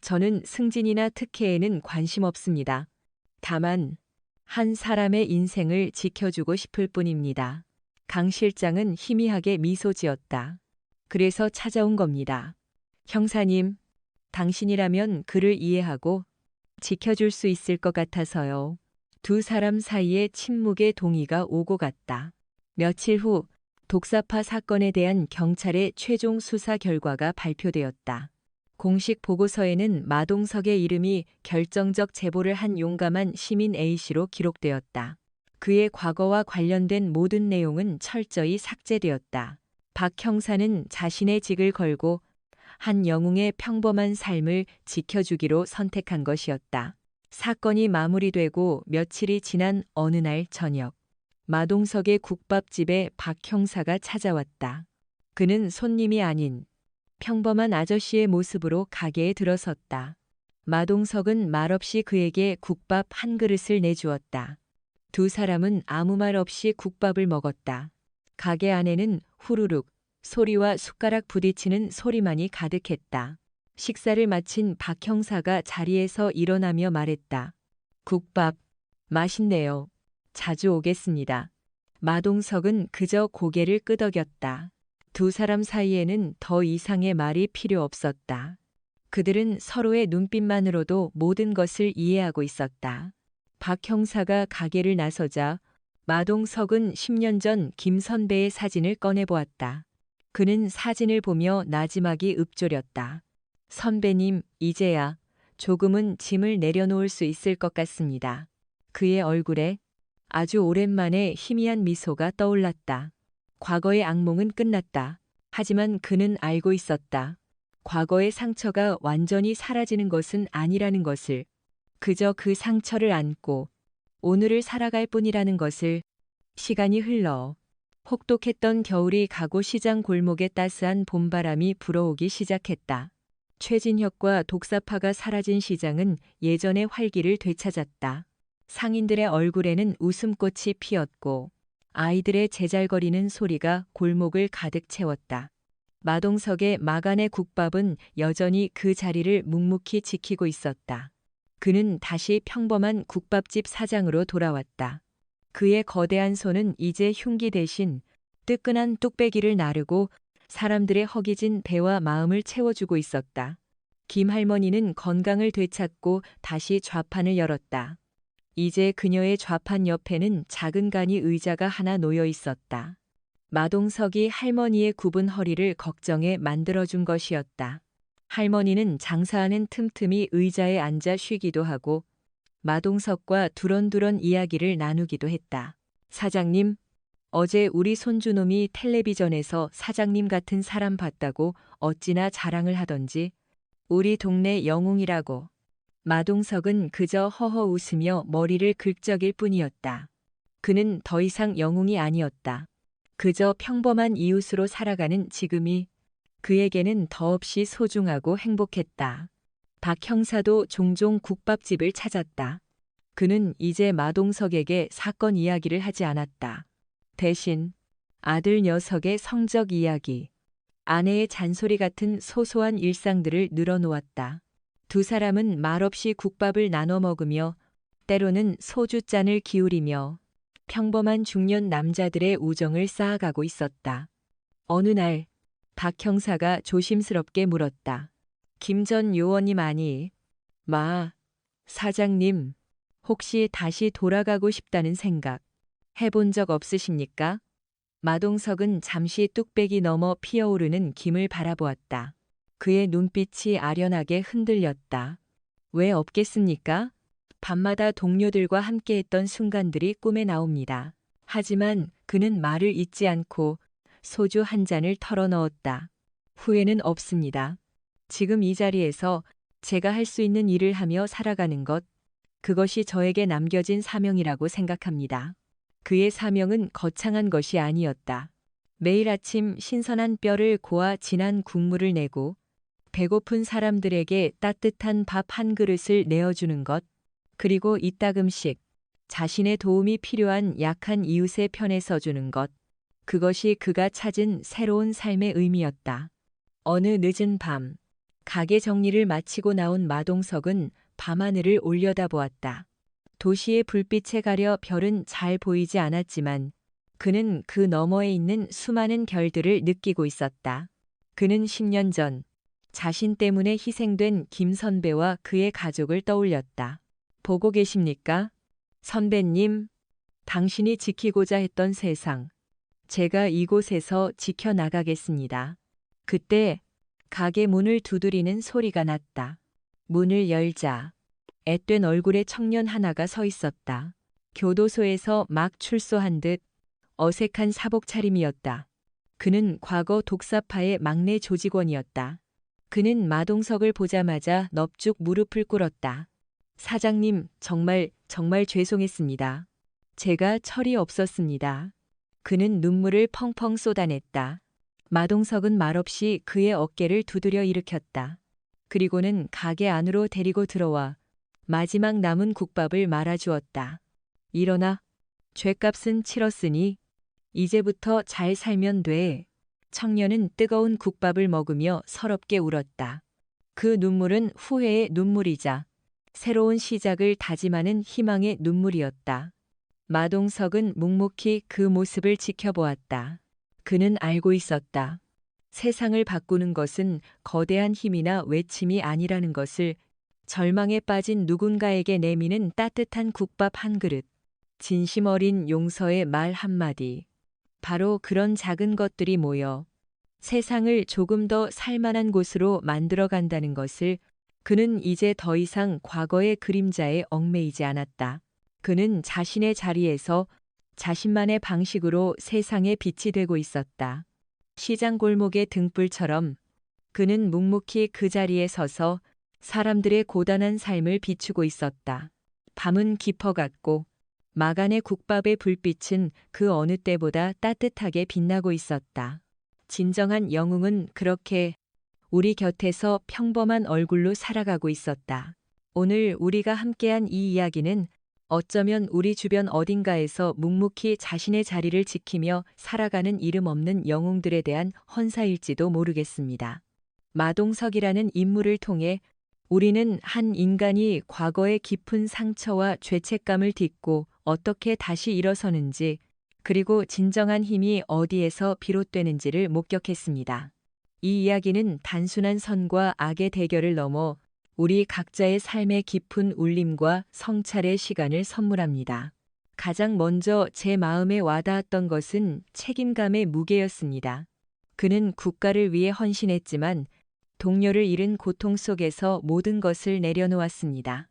저는 승진이나 특혜에는 관심 없습니다. 다만 한 사람의 인생을 지켜주고 싶을 뿐입니다. 강 실장은 희미하게 미소 지었다. 그래서 찾아온 겁니다. 형사님, 당신이라면 그를 이해하고 지켜줄 수 있을 것 같아서요. 두 사람 사이에 침묵의 동의가 오고 갔다. 며칠 후 독사파 사건에 대한 경찰의 최종 수사 결과가 발표되었다. 공식 보고서에는 마동석의 이름이 결정적 제보를 한 용감한 시민 A씨로 기록되었다. 그의 과거와 관련된 모든 내용은 철저히 삭제되었다. 박 형사는 자신의 직을 걸고 한 영웅의 평범한 삶을 지켜주기로 선택한 것이었다. 사건이 마무리되고 며칠이 지난 어느 날 저녁, 마동석의 국밥집에 박 형사가 찾아왔다. 그는 손님이 아닌 평범한 아저씨의 모습으로 가게에 들어섰다. 마동석은 말없이 그에게 국밥 한 그릇을 내주었다. 두 사람은 아무 말 없이 국밥을 먹었다. 가게 안에는 후루룩 소리와 숟가락 부딪히는 소리만이 가득했다. 식사를 마친 박 형사가 자리에서 일어나며 말했다. 국밥, 맛있네요. 자주 오겠습니다. 마동석은 그저 고개를 끄덕였다. 두 사람 사이에는 더 이상의 말이 필요 없었다. 그들은 서로의 눈빛만으로도 모든 것을 이해하고 있었다. 박 형사가 가게를 나서자 마동석은 10년 전 김 선배의 사진을 꺼내보았다. 그는 사진을 보며 나지막이 읊조렸다. 선배님, 이제야 조금은 짐을 내려놓을 수 있을 것 같습니다. 그의 얼굴에 아주 오랜만에 희미한 미소가 떠올랐다. 과거의 악몽은 끝났다. 하지만 그는 알고 있었다. 과거의 상처가 완전히 사라지는 것은 아니라는 것을, 그저 그 상처를 안고 오늘을 살아갈 뿐이라는 것을. 시간이 흘러 혹독했던 겨울이 가고 시장 골목에 따스한 봄바람이 불어오기 시작했다. 최진혁과 독사파가 사라진 시장은 예전의 활기를 되찾았다. 상인들의 얼굴에는 웃음꽃이 피었고 아이들의 제잘거리는 소리가 골목을 가득 채웠다. 마동석의 마간의 국밥은 여전히 그 자리를 묵묵히 지키고 있었다. 그는 다시 평범한 국밥집 사장으로 돌아왔다. 그의 거대한 손은 이제 흉기 대신 뜨끈한 뚝배기를 나르고 사람들의 허기진 배와 마음을 채워주고 있었다. 김 할머니는 건강을 되찾고 다시 좌판을 열었다. 이제 그녀의 좌판 옆에는 작은 간이 의자가 하나 놓여 있었다. 마동석이 할머니의 굽은 허리를 걱정해 만들어준 것이었다. 할머니는 장사하는 틈틈이 의자에 앉아 쉬기도 하고 마동석과 두런두런 이야기를 나누기도 했다. 사장님, 어제 우리 손주놈이 텔레비전에서 사장님 같은 사람 봤다고 어찌나 자랑을 하던지. 우리 동네 영웅이라고. 마동석은 그저 허허 웃으며 머리를 긁적일 뿐이었다. 그는 더 이상 영웅이 아니었다. 그저 평범한 이웃으로 살아가는 지금이 그에게는 더없이 소중하고 행복했다. 박 형사도 종종 국밥집을 찾았다. 그는 이제 마동석에게 사건 이야기를 하지 않았다. 대신 아들 녀석의 성적 이야기, 아내의 잔소리 같은 소소한 일상들을 늘어놓았다. 두 사람은 말없이 국밥을 나눠 먹으며 때로는 소주잔을 기울이며 평범한 중년 남자들의 우정을 쌓아가고 있었다. 어느 날 박 형사가 조심스럽게 물었다. 김 전 요원님 아니, 사장님, 혹시 다시 돌아가고 싶다는 생각 해본 적 없으십니까? 마동석은 잠시 뚝배기 넘어 피어오르는 김을 바라보았다. 그의 눈빛이 아련하게 흔들렸다. 왜 없겠습니까? 밤마다 동료들과 함께했던 순간들이 꿈에 나옵니다. 하지만 그는 말을 잇지 않고 소주 한 잔을 털어넣었다. 후회는 없습니다. 지금 이 자리에서 제가 할 수 있는 일을 하며 살아가는 것, 그것이 저에게 남겨진 사명이라고 생각합니다. 그의 사명은 거창한 것이 아니었다. 매일 아침 신선한 뼈를 고아 진한 국물을 내고 배고픈 사람들에게 따뜻한 밥 한 그릇을 내어주는 것, 그리고 이따금씩 자신의 도움이 필요한 약한 이웃의 편에 서주는 것, 그것이 그가 찾은 새로운 삶의 의미였다. 어느 늦은 밤, 가게 정리를 마치고 나온 마동석은 밤하늘을 올려다보았다. 도시의 불빛에 가려 별은 잘 보이지 않았지만 그는 그 너머에 있는 수많은 별들을 느끼고 있었다. 그는 10년 전 자신 때문에 희생된 김 선배와 그의 가족을 떠올렸다. 보고 계십니까? 선배님, 당신이 지키고자 했던 세상, 제가 이곳에서 지켜나가겠습니다. 그때 가게 문을 두드리는 소리가 났다. 문을 열자 앳된 얼굴의 청년 하나가 서 있었다. 교도소에서 막 출소한 듯 어색한 사복 차림이었다. 그는 과거 독사파의 막내 조직원이었다. 그는 마동석을 보자마자 넙죽 무릎을 꿇었다. 사장님, 정말 죄송했습니다. 제가 철이 없었습니다. 그는 눈물을 펑펑 쏟아냈다. 마동석은 말없이 그의 어깨를 두드려 일으켰다. 그리고는 가게 안으로 데리고 들어와 마지막 남은 국밥을 말아주었다. 일어나. 죗값은 치렀으니 이제부터 잘 살면 돼. 청년은 뜨거운 국밥을 먹으며 서럽게 울었다. 그 눈물은 후회의 눈물이자 새로운 시작을 다짐하는 희망의 눈물이었다. 마동석은 묵묵히 그 모습을 지켜보았다. 그는 알고 있었다. 세상을 바꾸는 것은 거대한 힘이나 외침이 아니라는 것을, 절망에 빠진 누군가에게 내미는 따뜻한 국밥 한 그릇, 진심 어린 용서의 말 한마디, 바로 그런 작은 것들이 모여 세상을 조금 더 살만한 곳으로 만들어 간다는 것을, 그는 이제 더 이상 과거의 그림자에 얽매이지 않았다. 그는 자신의 자리에서 자신만의 방식으로 세상에 빛이 되고 있었다. 시장 골목의 등불처럼 그는 묵묵히 그 자리에 서서 사람들의 고단한 삶을 비추고 있었다. 밤은 깊어갔고 마간의 국밥의 불빛은 그 어느 때보다 따뜻하게 빛나고 있었다. 진정한 영웅은 그렇게 우리 곁에서 평범한 얼굴로 살아가고 있었다. 오늘 우리가 함께한 이 이야기는 어쩌면 우리 주변 어딘가에서 묵묵히 자신의 자리를 지키며 살아가는 이름 없는 영웅들에 대한 헌사일지도 모르겠습니다. 마동석이라는 인물을 통해 우리는 한 인간이 과거의 깊은 상처와 죄책감을 딛고 어떻게 다시 일어서는지, 그리고 진정한 힘이 어디에서 비롯되는지를 목격했습니다. 이 이야기는 단순한 선과 악의 대결을 넘어 우리 각자의 삶의 깊은 울림과 성찰의 시간을 선물합니다. 가장 먼저 제 마음에 와닿았던 것은 책임감의 무게였습니다. 그는 국가를 위해 헌신했지만 동료를 잃은 고통 속에서 모든 것을 내려놓았습니다.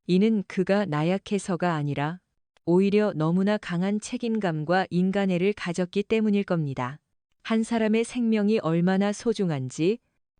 이는 그가 나약해서가 아니라 오히려 너무나 강한 책임감과 인간애를 가졌기 때문일 겁니다. 한 사람의 생명이 얼마나 소중한지,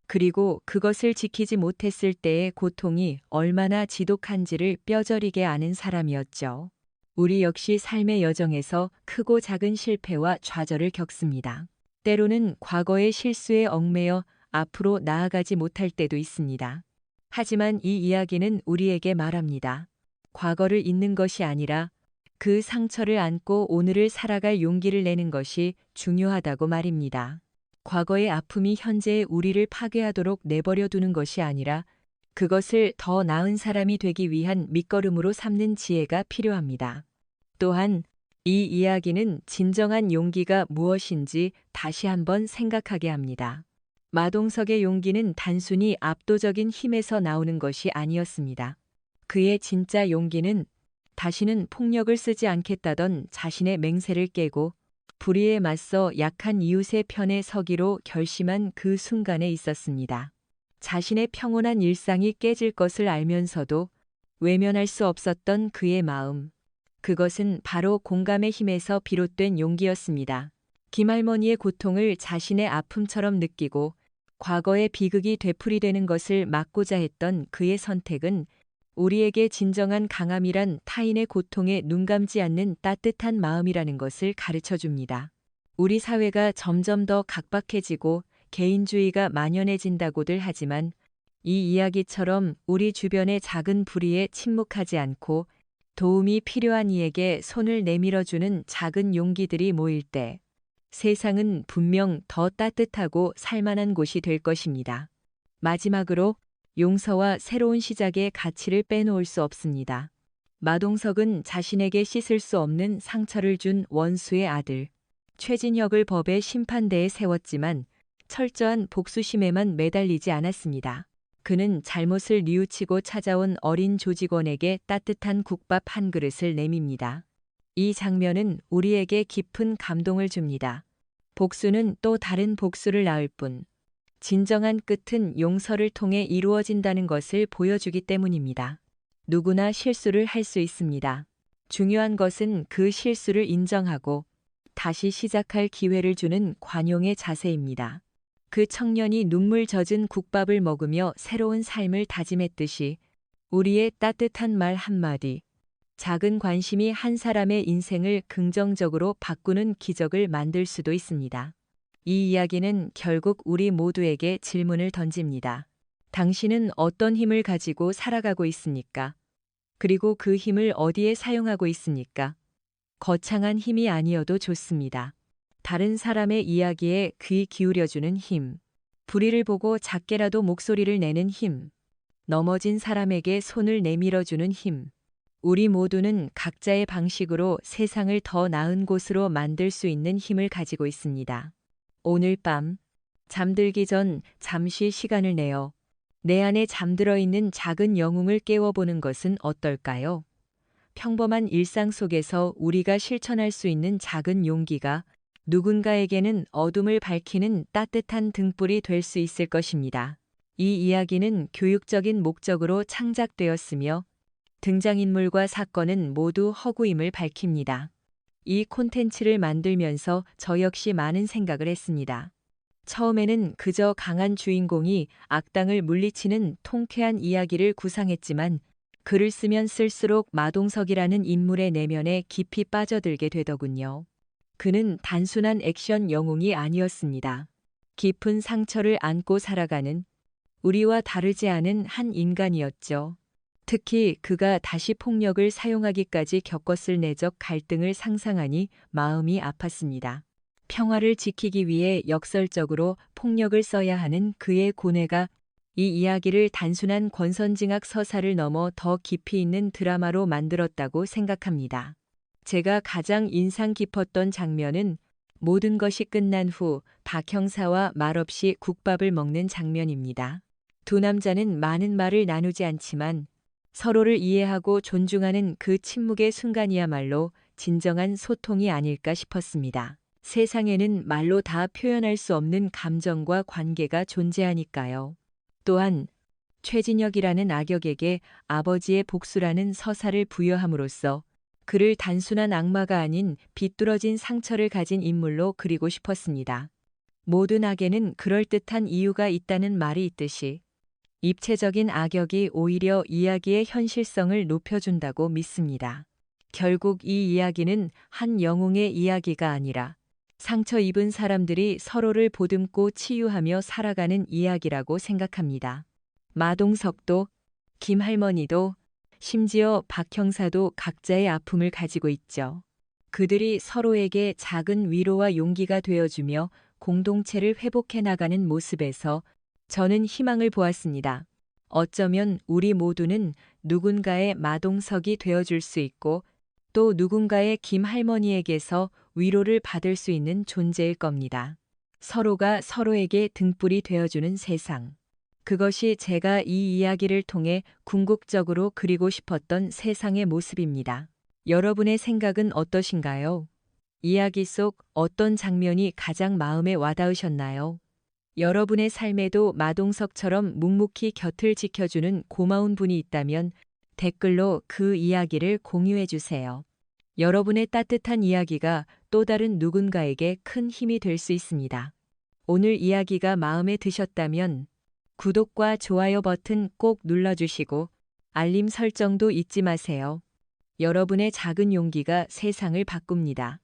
그리고 그것을 지키지 못했을 때의 고통이 얼마나 지독한지를 뼈저리게 아는 사람이었죠. 우리 역시 삶의 여정에서 크고 작은 실패와 좌절을 겪습니다. 때로는 과거의 실수에 얽매여 앞으로 나아가지 못할 때도 있습니다. 하지만 이 이야기는 우리에게 말합니다. 과거를 잊는 것이 아니라 그 상처를 안고 오늘을 살아갈 용기를 내는 것이 중요하다고 말입니다. 과거의 아픔이 현재의 우리를 파괴하도록 내버려 두는 것이 아니라 그것을 더 나은 사람이 되기 위한 밑거름으로 삼는 지혜가 필요합니다. 또한 이 이야기는 진정한 용기가 무엇인지 다시 한번 생각하게 합니다. 마동석의 용기는 단순히 압도적인 힘에서 나오는 것이 아니었습니다. 그의 진짜 용기는 다시는 폭력을 쓰지 않겠다던 자신의 맹세를 깨고 불의에 맞서 약한 이웃의 편에 서기로 결심한 그 순간에 있었습니다. 자신의 평온한 일상이 깨질 것을 알면서도 외면할 수 없었던 그의 마음. 그것은 바로 공감의 힘에서 비롯된 용기였습니다. 김할머니의 고통을 자신의 아픔처럼 느끼고 과거의 비극이 되풀이되는 것을 막고자 했던 그의 선택은 우리에게 진정한 강함이란 타인의 고통에 눈감지 않는 따뜻한 마음이라는 것을 가르쳐 줍니다. 우리 사회가 점점 더 각박해지고 개인주의가 만연해진다고들 하지만 이 이야기처럼 우리 주변의 작은 불의에 침묵하지 않고 도움이 필요한 이에게 손을 내밀어주는 작은 용기들이 모일 때 세상은 분명 더 따뜻하고 살만한 곳이 될 것입니다. 마지막으로 용서와 새로운 시작의 가치를 빼놓을 수 없습니다. 마동석은 자신에게 씻을 수 없는 상처를 준 원수의 아들 최진혁을 법의 심판대에 세웠지만 철저한 복수심에만 매달리지 않았습니다. 그는 잘못을 뉘우치고 찾아온 어린 조직원에게 따뜻한 국밥 한 그릇을 내밉니다. 이 장면은 우리에게 깊은 감동을 줍니다. 복수는 또 다른 복수를 낳을 뿐 진정한 끝은 용서를 통해 이루어진다는 것을 보여주기 때문입니다. 누구나 실수를 할 수 있습니다. 중요한 것은 그 실수를 인정하고 다시 시작할 기회를 주는 관용의 자세입니다. 그 청년이 눈물 젖은 국밥을 먹으며 새로운 삶을 다짐했듯이 우리의 따뜻한 말 한마디, 작은 관심이 한 사람의 인생을 긍정적으로 바꾸는 기적을 만들 수도 있습니다. 이 이야기는 결국 우리 모두에게 질문을 던집니다. 당신은 어떤 힘을 가지고 살아가고 있습니까? 그리고 그 힘을 어디에 사용하고 있습니까? 거창한 힘이 아니어도 좋습니다. 다른 사람의 이야기에 귀 기울여주는 힘, 불의를 보고 작게라도 목소리를 내는 힘, 넘어진 사람에게 손을 내밀어주는 힘. 우리 모두는 각자의 방식으로 세상을 더 나은 곳으로 만들 수 있는 힘을 가지고 있습니다. 오늘 밤 잠들기 전 잠시 시간을 내어 내 안에 잠들어 있는 작은 영웅을 깨워보는 것은 어떨까요? 평범한 일상 속에서 우리가 실천할 수 있는 작은 용기가 누군가에게는 어둠을 밝히는 따뜻한 등불이 될 수 있을 것입니다. 이 이야기는 교육적인 목적으로 창작되었으며 등장인물과 사건은 모두 허구임을 밝힙니다. 이 콘텐츠를 만들면서 저 역시 많은 생각을 했습니다. 처음에는 그저 강한 주인공이 악당을 물리치는 통쾌한 이야기를 구상했지만 글을 쓰면 쓸수록 마동석이라는 인물의 내면에 깊이 빠져들게 되더군요. 그는 단순한 액션 영웅이 아니었습니다. 깊은 상처를 안고 살아가는 우리와 다르지 않은 한 인간이었죠. 특히 그가 다시 폭력을 사용하기까지 겪었을 내적 갈등을 상상하니 마음이 아팠습니다. 평화를 지키기 위해 역설적으로 폭력을 써야 하는 그의 고뇌가 이 이야기를 단순한 권선징악 서사를 넘어 더 깊이 있는 드라마로 만들었다고 생각합니다. 제가 가장 인상 깊었던 장면은 모든 것이 끝난 후 박 형사와 말없이 국밥을 먹는 장면입니다. 두 남자는 많은 말을 나누지 않지만 서로를 이해하고 존중하는 그 침묵의 순간이야말로 진정한 소통이 아닐까 싶었습니다. 세상에는 말로 다 표현할 수 없는 감정과 관계가 존재하니까요. 또한 최진혁이라는 악역에게 아버지의 복수라는 서사를 부여함으로써 그를 단순한 악마가 아닌 비뚤어진 상처를 가진 인물로 그리고 싶었습니다. 모든 악에는 그럴듯한 이유가 있다는 말이 있듯이 입체적인 악역이 오히려 이야기의 현실성을 높여준다고 믿습니다. 결국 이 이야기는 한 영웅의 이야기가 아니라 상처 입은 사람들이 서로를 보듬고 치유하며 살아가는 이야기라고 생각합니다. 마동석도 김할머니도 심지어 박 형사도 각자의 아픔을 가지고 있죠. 그들이 서로에게 작은 위로와 용기가 되어주며 공동체를 회복해 나가는 모습에서 저는 희망을 보았습니다. 어쩌면 우리 모두는 누군가의 마동석이 되어줄 수 있고 또 누군가의 김할머니에게서 위로를 받을 수 있는 존재일 겁니다. 서로가 서로에게 등불이 되어주는 세상. 그것이 제가 이 이야기를 통해 궁극적으로 그리고 싶었던 세상의 모습입니다. 여러분의 생각은 어떠신가요? 이야기 속 어떤 장면이 가장 마음에 와닿으셨나요? 여러분의 삶에도 마동석처럼 묵묵히 곁을 지켜주는 고마운 분이 있다면 댓글로 그 이야기를 공유해 주세요. 여러분의 따뜻한 이야기가 또 다른 누군가에게 큰 힘이 될 수 있습니다. 오늘 이야기가 마음에 드셨다면 구독과 좋아요 버튼 꼭 눌러주시고 알림 설정도 잊지 마세요. 여러분의 작은 용기가 세상을 바꿉니다.